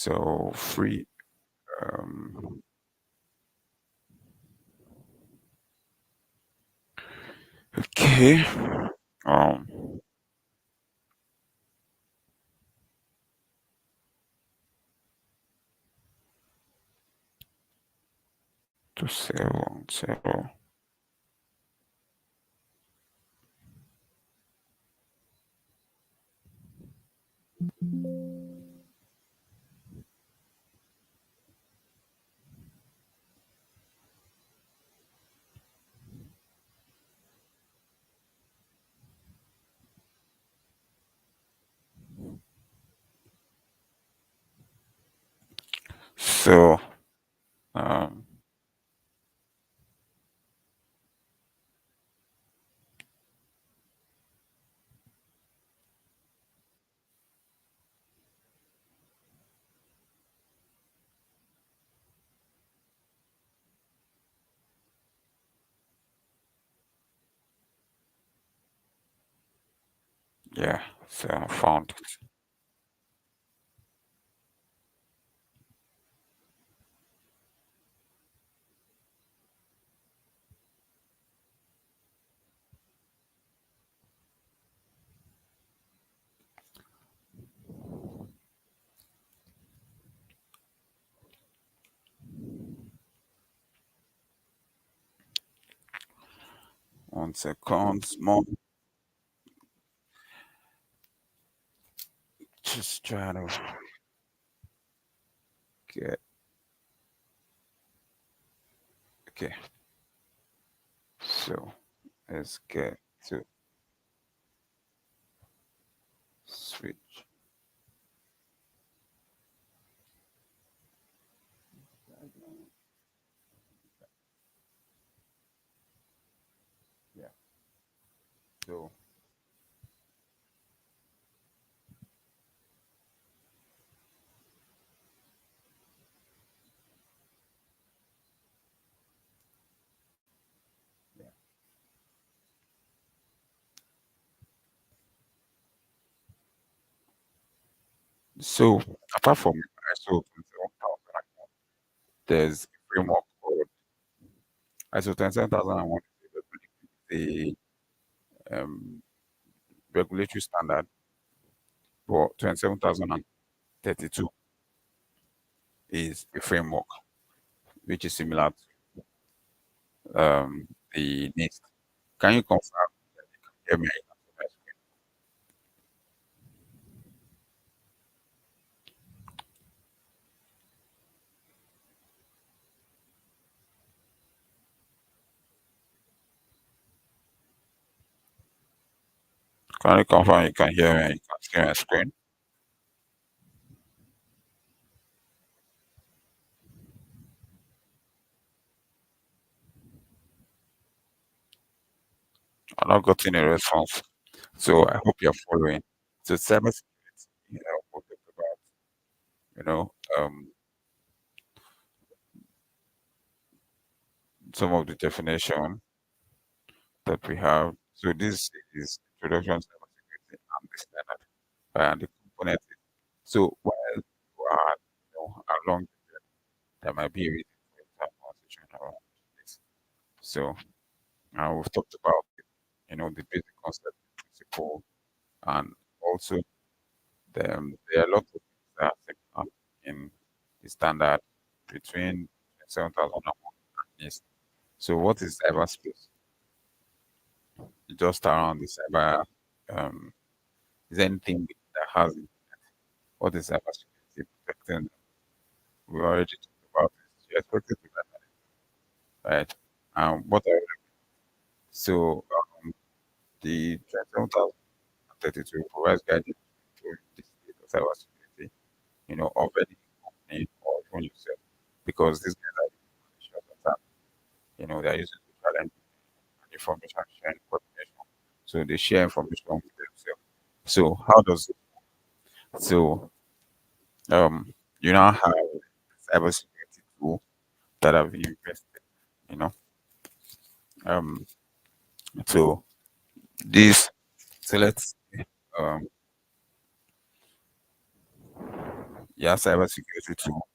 So free. Um, okay. Um, to sell. So, um, yeah. So I found it. One second. More. Just trying to get. Okay. So let's get to switch. Yeah. So yeah. So apart from ISO 27001, there's a framework called ISO 27001 is a regulatory standard, but 27032 is a framework which is similar to the NIST. Can you confirm? Hear me? Can you confirm you can hear me? You can see my screen. I've not gotten a response. So I hope you're following. So cybersecurity, we'll talk about, you know, um, some of the definition that we have. So this is introduction to cybersecurity and the standard and the component. So while you are, along the journey, there might be a reason for a conversation around this. So we've talked about, the basic concept, principle, and also there are lots of things that are similar in the standard between 7001 and NIST. So what is cyberspace? Just around the cyber, um, is anything that has it. What is cybersecurity protecting? We already talked about this. You expected to learn, right? What are so the 7032 provides guidance to the state of cybersecurity, of any company or even yourself, because these guys are the that they're using to challenge information sharing coordination. So they share information with themselves. So how does it? So you now have cybersecurity tool that have been invested. You know, um, so this. So let's um You have cybersecurity tool,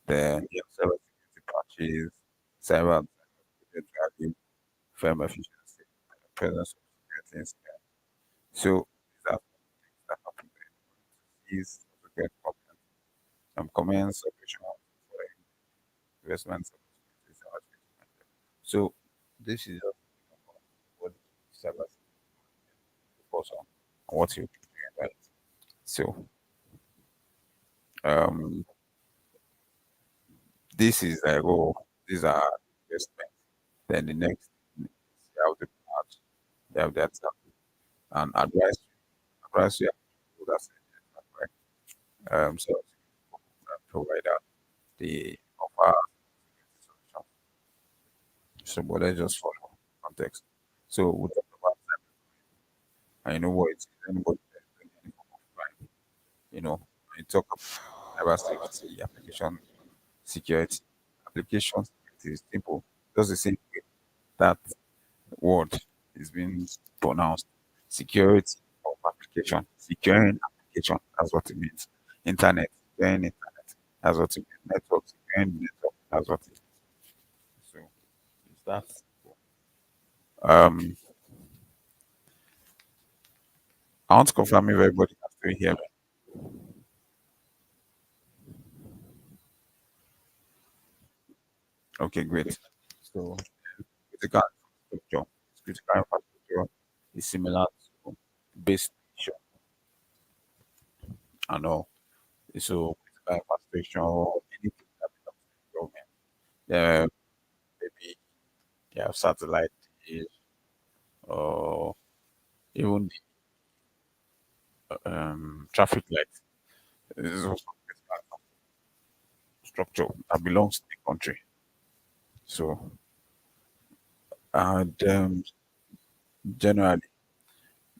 then you have cybersecurity patches, cyber value, firm efficiency, and the presence of security incidents. So these are things that happen there. Is to get comments, operational for investments, so this is just what cybersecurity focus on and what you do, right? So um this is like, oh, these are investments. Then the next thing is you have the part, you have the attack and advice you have to do that's so provider they offer solution. So but let's just follow context. So we talk about cyber, and you know what it is, anybody that's doing any form of crime, you know, when you talk about cyber safety, security, application security is simple. Just the same way that word is being pronounced. Security of application, securing application, that's what it means. Internet, securing internet, that's what it means. Network, securing network, that's what it means. So it's that simple. Um, I want to confirm if everybody can still hear me. Okay, great. So critical infrastructure, critical infrastructure is similar to base station and all. So critical infrastructure, anything that belongs to the government. Maybe you have satellite dish or even the traffic lights. This is also critical structure that belongs to the country. So, and generally,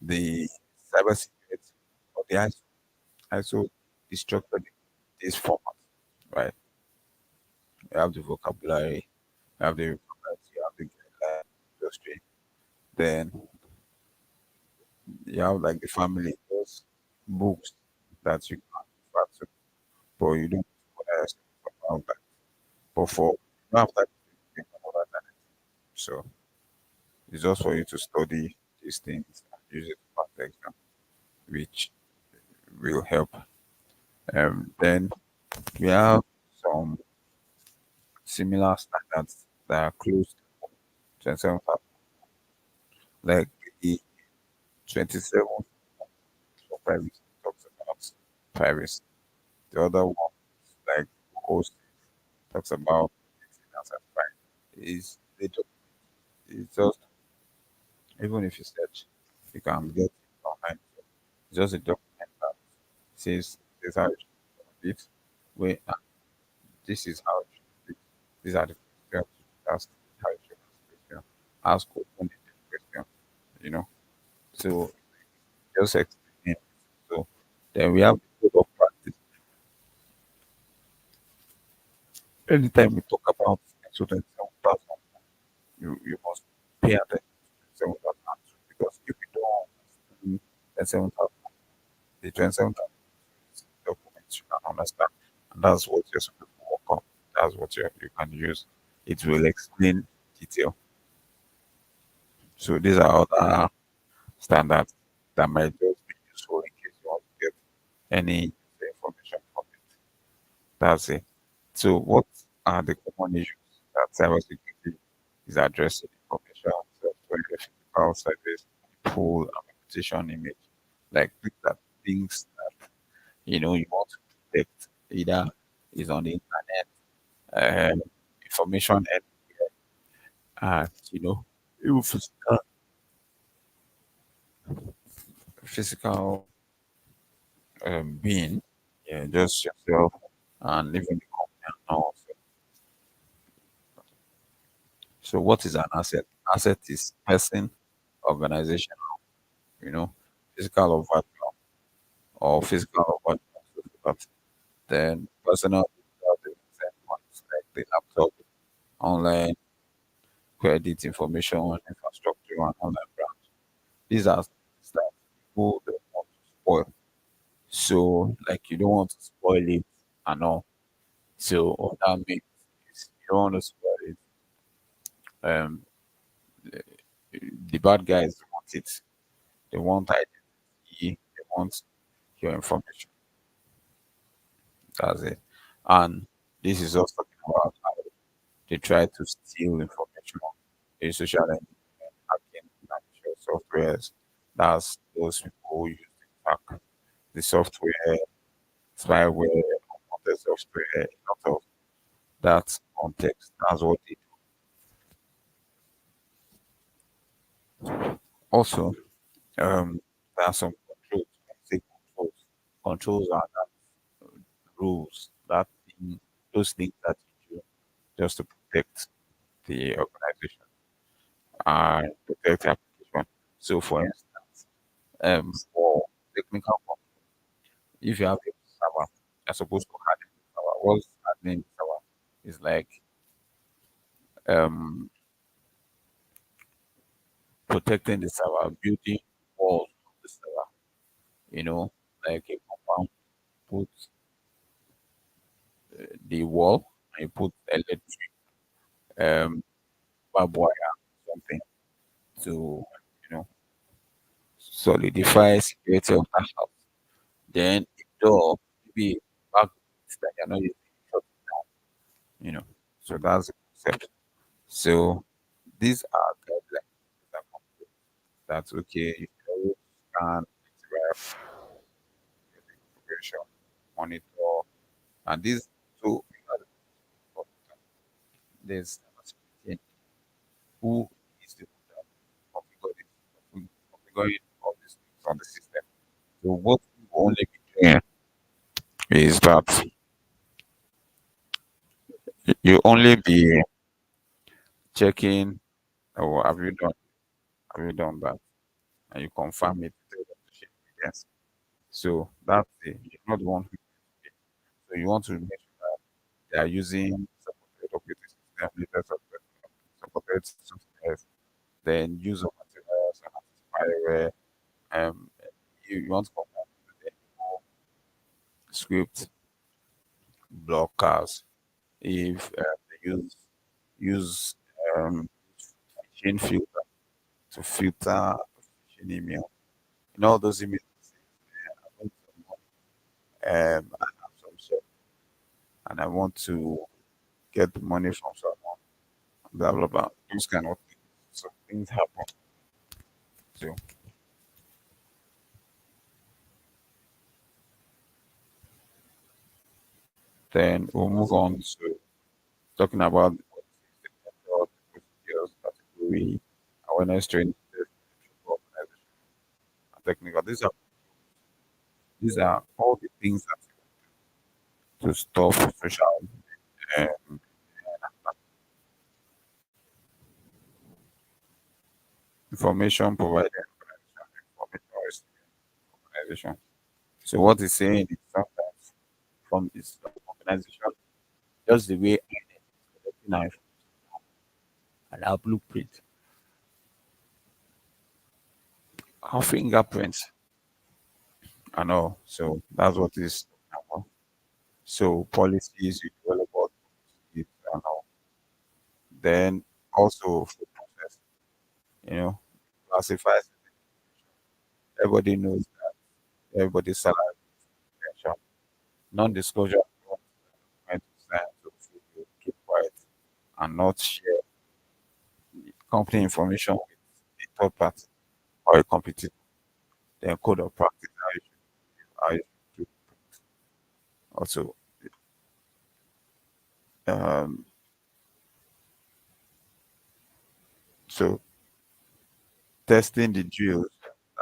the cybersecurity or the ISO is structured in this format, right? You have the vocabulary, you have the requirements, you have the guideline industry, then you have like the family, those books that you can refer to, but you don't about that. But for you don't have time to think about that. So it's just for you to study these things and use it to pass the exam, which will help. Then we have some similar standards that are close to 27, like the 27 for privacy talks about privacy. The other one, like host, talks about maintenance and privacy. Is they just, it's just even if you search, you can get it online. It's just a document that says this is how you should do it. Wait, this is how you should do it. These are the questions you ask, how you should ask question. Ask open-ended question, you know. So just explain it. So then we have the code of practice. Anytime we talk about ISO 27000, you must pay attention to 27000 because if you don't understand 27000, the 27000 documents you can understand, and that's what you're supposed to work on. That's what you can use. It will explain detail. So these are other standards that might just be useful in case you want to get any information from it. That's it. So what are the common issues that cybersecurity is addressing? Information, software, physical service, pool, and reputation image. Like these are things that you want to protect. Either is on the internet, information and even physical being, yeah, just yourself and even the company and all. So what is an asset? Asset is person, organization, you know, physical or virtual, or physical or virtual. But then personal ones like the laptop, online credit information, infrastructure, and online brand. These are things that people don't want to spoil. So, like, you don't want to spoil it. and all. So what that means is you don't want to spread it. The bad guys want it. They want identity. They want your information. That's it. And this is also talking about how they try to steal information in social media, hacking malicious softwares. That's those people who use to hack the software, spyware, unwanted software, a lot of that context. That's what they do. Also, there are some controls. When I say controls, controls are that rules, that thing, those things that you do just to protect the organization and protect the application. So, for instance, for technical control, if you have a server, you're supposed to harden the server. What's hardening the server is like um, protecting the server, building walls of the server, you know, like a compound, put the wall and you put electric barbed wire, something to, you know, solidify security of that house. Then the door, maybe back that you're not using, shut it down, you know. So that's the concept. So these are guidelines that come with that's okay. You can always scan, interact, get the configuration, monitor, and these two are the most important. There's security who is the one that configuring all these things on the system. So what we will only be doing is that you only be checking, or have you done that, and you confirm it to them to share evidence. So that's it. You're not the one who so you want to make sure that they are using supported operating system, latest supported software, then use of materials and spyware. Um, you want to confirm that they script blockers if they use um, phishing filter to filter phishing email. In all those emails, I want someone, I have some share and I want to get the money from someone, blah blah blah. Those kind of things. So things happen. So then we'll move on to talking about what is the method, the procedures, category, awareness training, organization, and technical. These are all the things that to stop social um, information provided information organization. So what is saying is sometimes from this organization, just the way INET is collecting our information and our blueprint, our fingerprints and all. So that's what is about. So policies, you develop all policies and all. Then also for process, you know, classifies everybody knows that everybody's salary is confidential. Non-disclosure agreement to sign so you keep quiet and not share company information with a third party or a competitor. Then code of practice how you should do also um, so testing the drills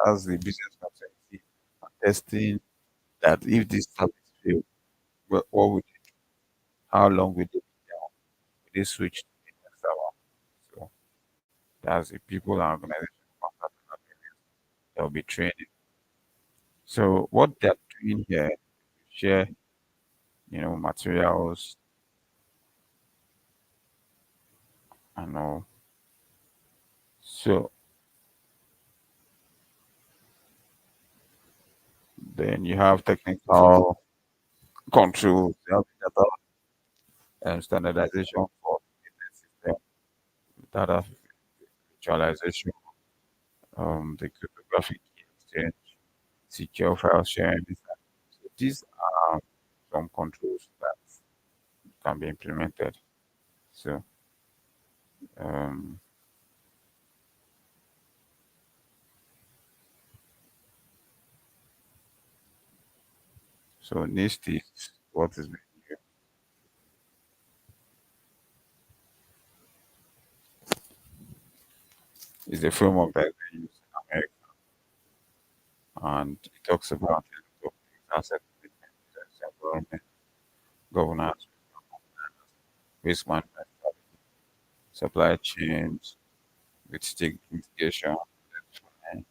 as the business continuity and testing that if this service fail, what would it, how long will it be down? Will they switch to the next server? So that's the people and organization that will be training. So what they're doing here, share, materials and all. So then you have technical controls, they have data standardization for business system, data visualization, the cryptographic key exchange, secure file sharing. These are some controls that can be implemented. So, um, so NIST is what is being used, is a framework that is being used in America, and it talks about a lot of things, asset management, environment, governance, risk management, supply chains, with stake mitigation, and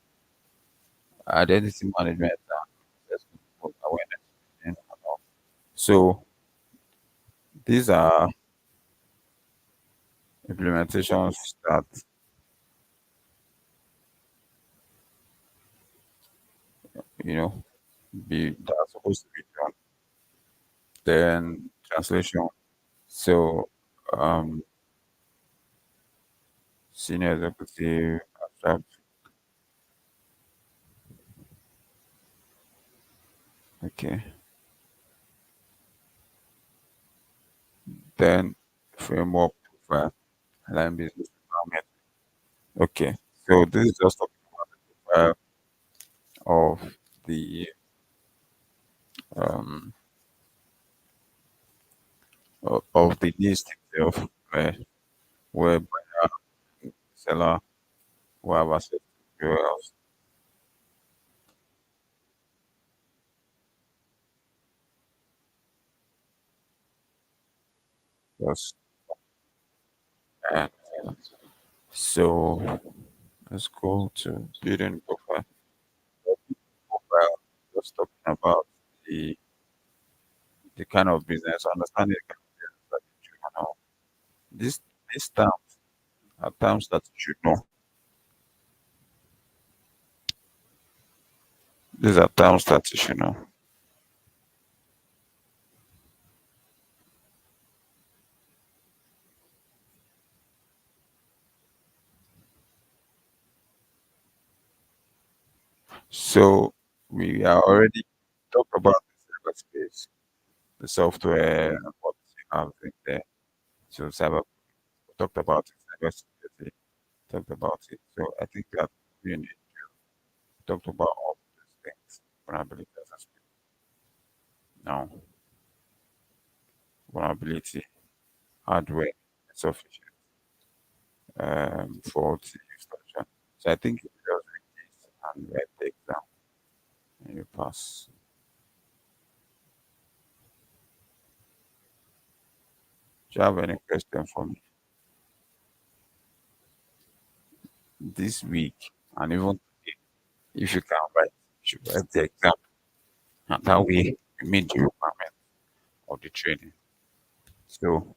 identity management, and awareness. And all. So these are implementations that you know that are supposed to be done. Then translation. So um, senior executive, abstract. Okay. Then framework profile, line business requirement. Okay. So this is just talking about the profile of the um of the list itself, where buyer, seller who have access to URLs. Yes. And so let's go to building profile. Profile, just talking about the the kind of business, understanding the kind of business that you should know. This these terms are terms that you should know. These are terms that you should know. So we are already talked about the cyberspace, the software, and what you have in there. So cyber we talked about it, cybersecurity, talked about it. So I think that we need talked about all these things. Vulnerability assessment. Now, vulnerability, hardware, insufficient, faulty installation. So I think you just read this and write the exam and you pass. Do you have any question for me this week? And even if you can write, you should write the exam. And that way you meet the requirement of the training. So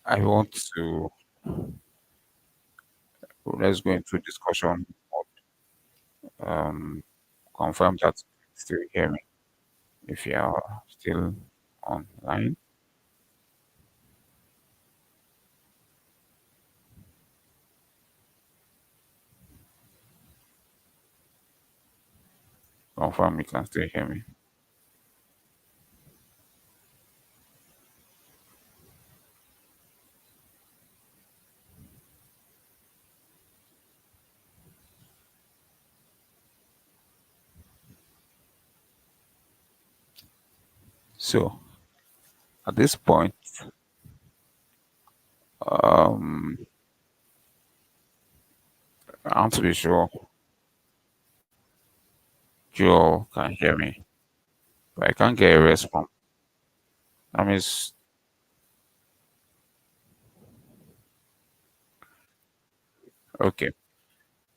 I want to let's go into discussion mode. Confirm that you still hear me. If you are still online, confirm you can still hear me. So at this point, um, I want to be sure you can hear me, but I can't get a response. That means okay,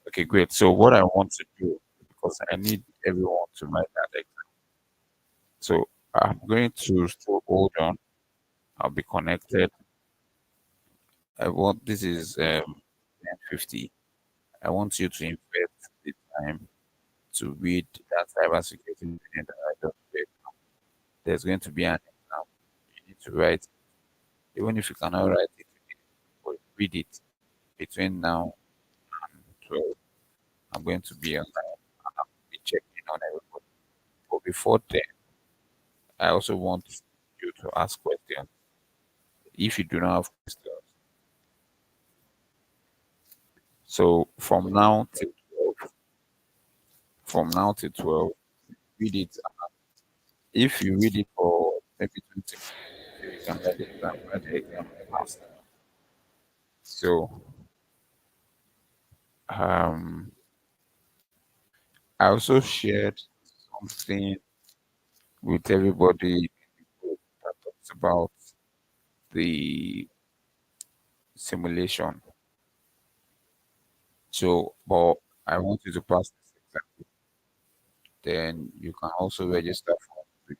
okay, great. So what I want to do, because I need everyone to write that exam. So I'm going to still hold on. I'll be connected. I want this is 10:50. I want you to invest the time to read that cybersecurity training that I just there's going to be an exam. You need to write. Even if you cannot write it, but read it between now and 12. I'm going to be online and I'll be checking on everybody. But before then, I also want you to ask questions. If you do not have questions, so from now till 12, read it. If you read it for maybe 20 minutes, you can write the exam faster. So um, I also shared something with everybody in the group that talks about the simulation. So, but I want you to pass this exam. Then you can also register for the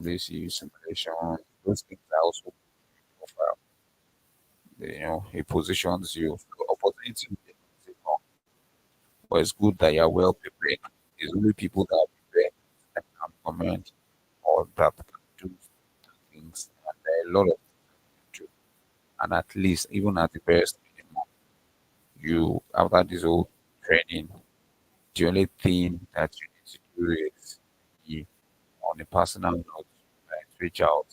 PwC simulation. Those things are also profile. It positions you. The opportunity may not take long, but it's good that you're well prepared. It's only people that are prepared that can comment or that can do things. And there are a lot of things to do. And at least, even at the best minimum, you after this whole training, the only thing that you need to do is be on a personal note, like reach out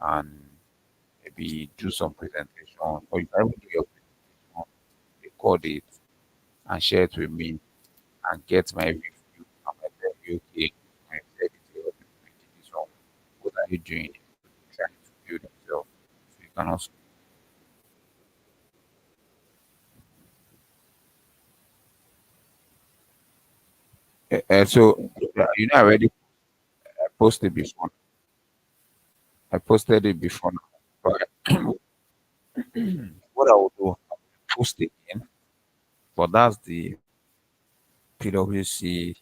and maybe do some presentation, or you can even do your presentation, record it, and share it with me, and get my review. I might tell you, okay, I said it here, you did this wrong. What are you doing? Trying to build yourself. So you can also. So I already posted before. I posted it before now. But what I will do, I will post it again. But that's the PwC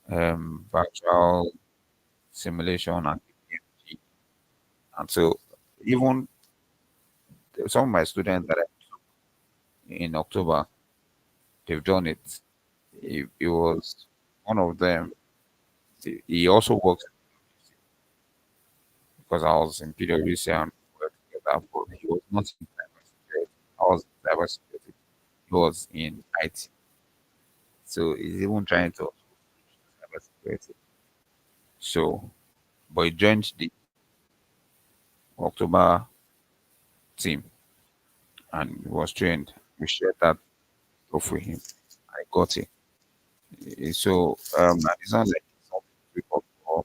virtual simulation and KPMG. And so even some of my students that in October, they've done it. It was one of them. He also works because I was in PwC and we worked together, but he was not in cybersecurity. I was in cybersecurity. He was in IT. So he's even trying to cybersecurity. So, but he joined the October team and was trained. We shared that stuff with him. I got it. So, and it's not like it's something to pick up for.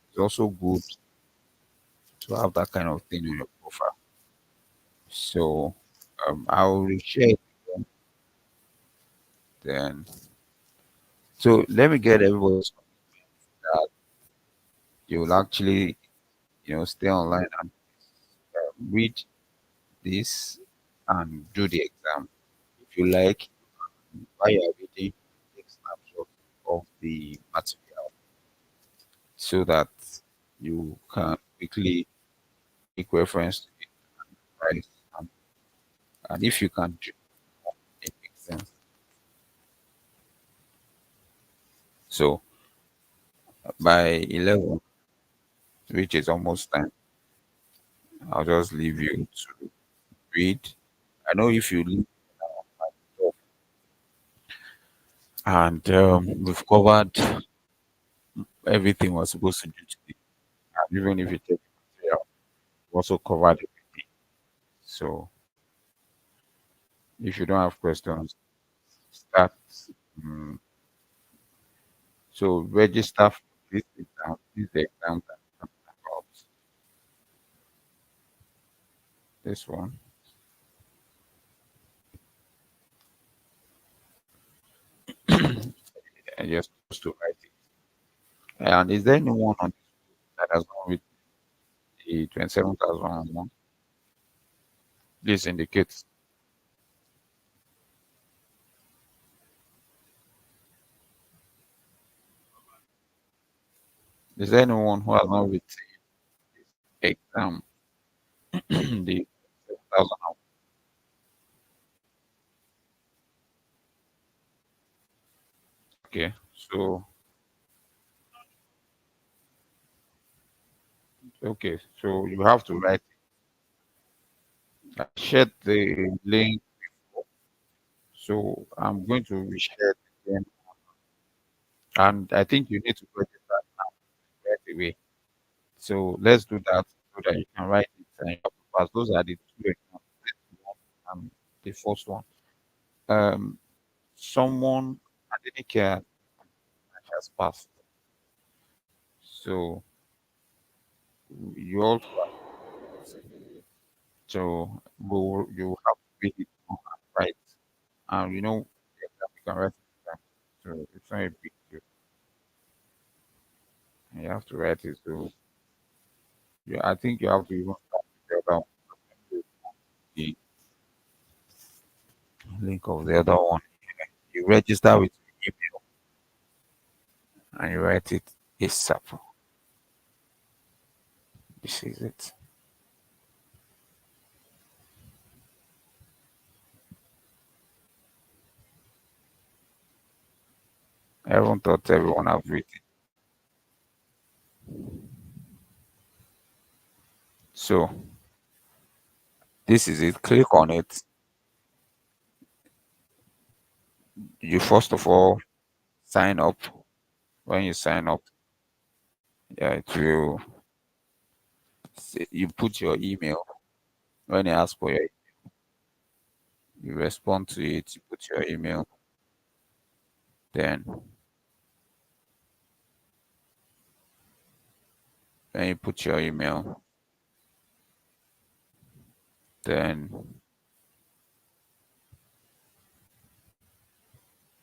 It's also good to have that kind of thing on your profile. So, I'll share it again. Then, so let me get everybody's that you will actually, stay online and read this and do the exam. If you like, while you're reading, take snapshot of the material so that you can quickly make reference to it, right? And, and if you can do it makes sense. So by 11, which is almost time, I'll just leave you to read. I know if you leave and we've covered everything we're supposed to do today. And even if you take the material, we also covered everything. So if you don't have questions, start. Um, so register for this exam. This is the exam that I'm talking about. This one. And you're supposed to write it. And is there anyone on this that has not written the 27,001? Please indicate. Is there anyone who has not written exam? The 7,000. Okay. So Okay, so you have to write. I shared the link, so I'm going to reshare it again. And I think you need to register right away. So let's do that so that you can write it and you have to pass. Those are the two exams. This one and the first one. Um, someone I didn't care has passed. So you also so you have to read it right. And you know the exam you can write it down. So it's not a big deal. And you have to write it. So yeah, I think you have to even start with the other one. The link of the other one. You register with your email and you write it ASAP. This is it. Everyone thought everyone have written. So this is it. Click on it. You first of all sign up. When you sign up, yeah, it will you put your email. When you ask for your you respond to it, you put your email, then when you put your email, then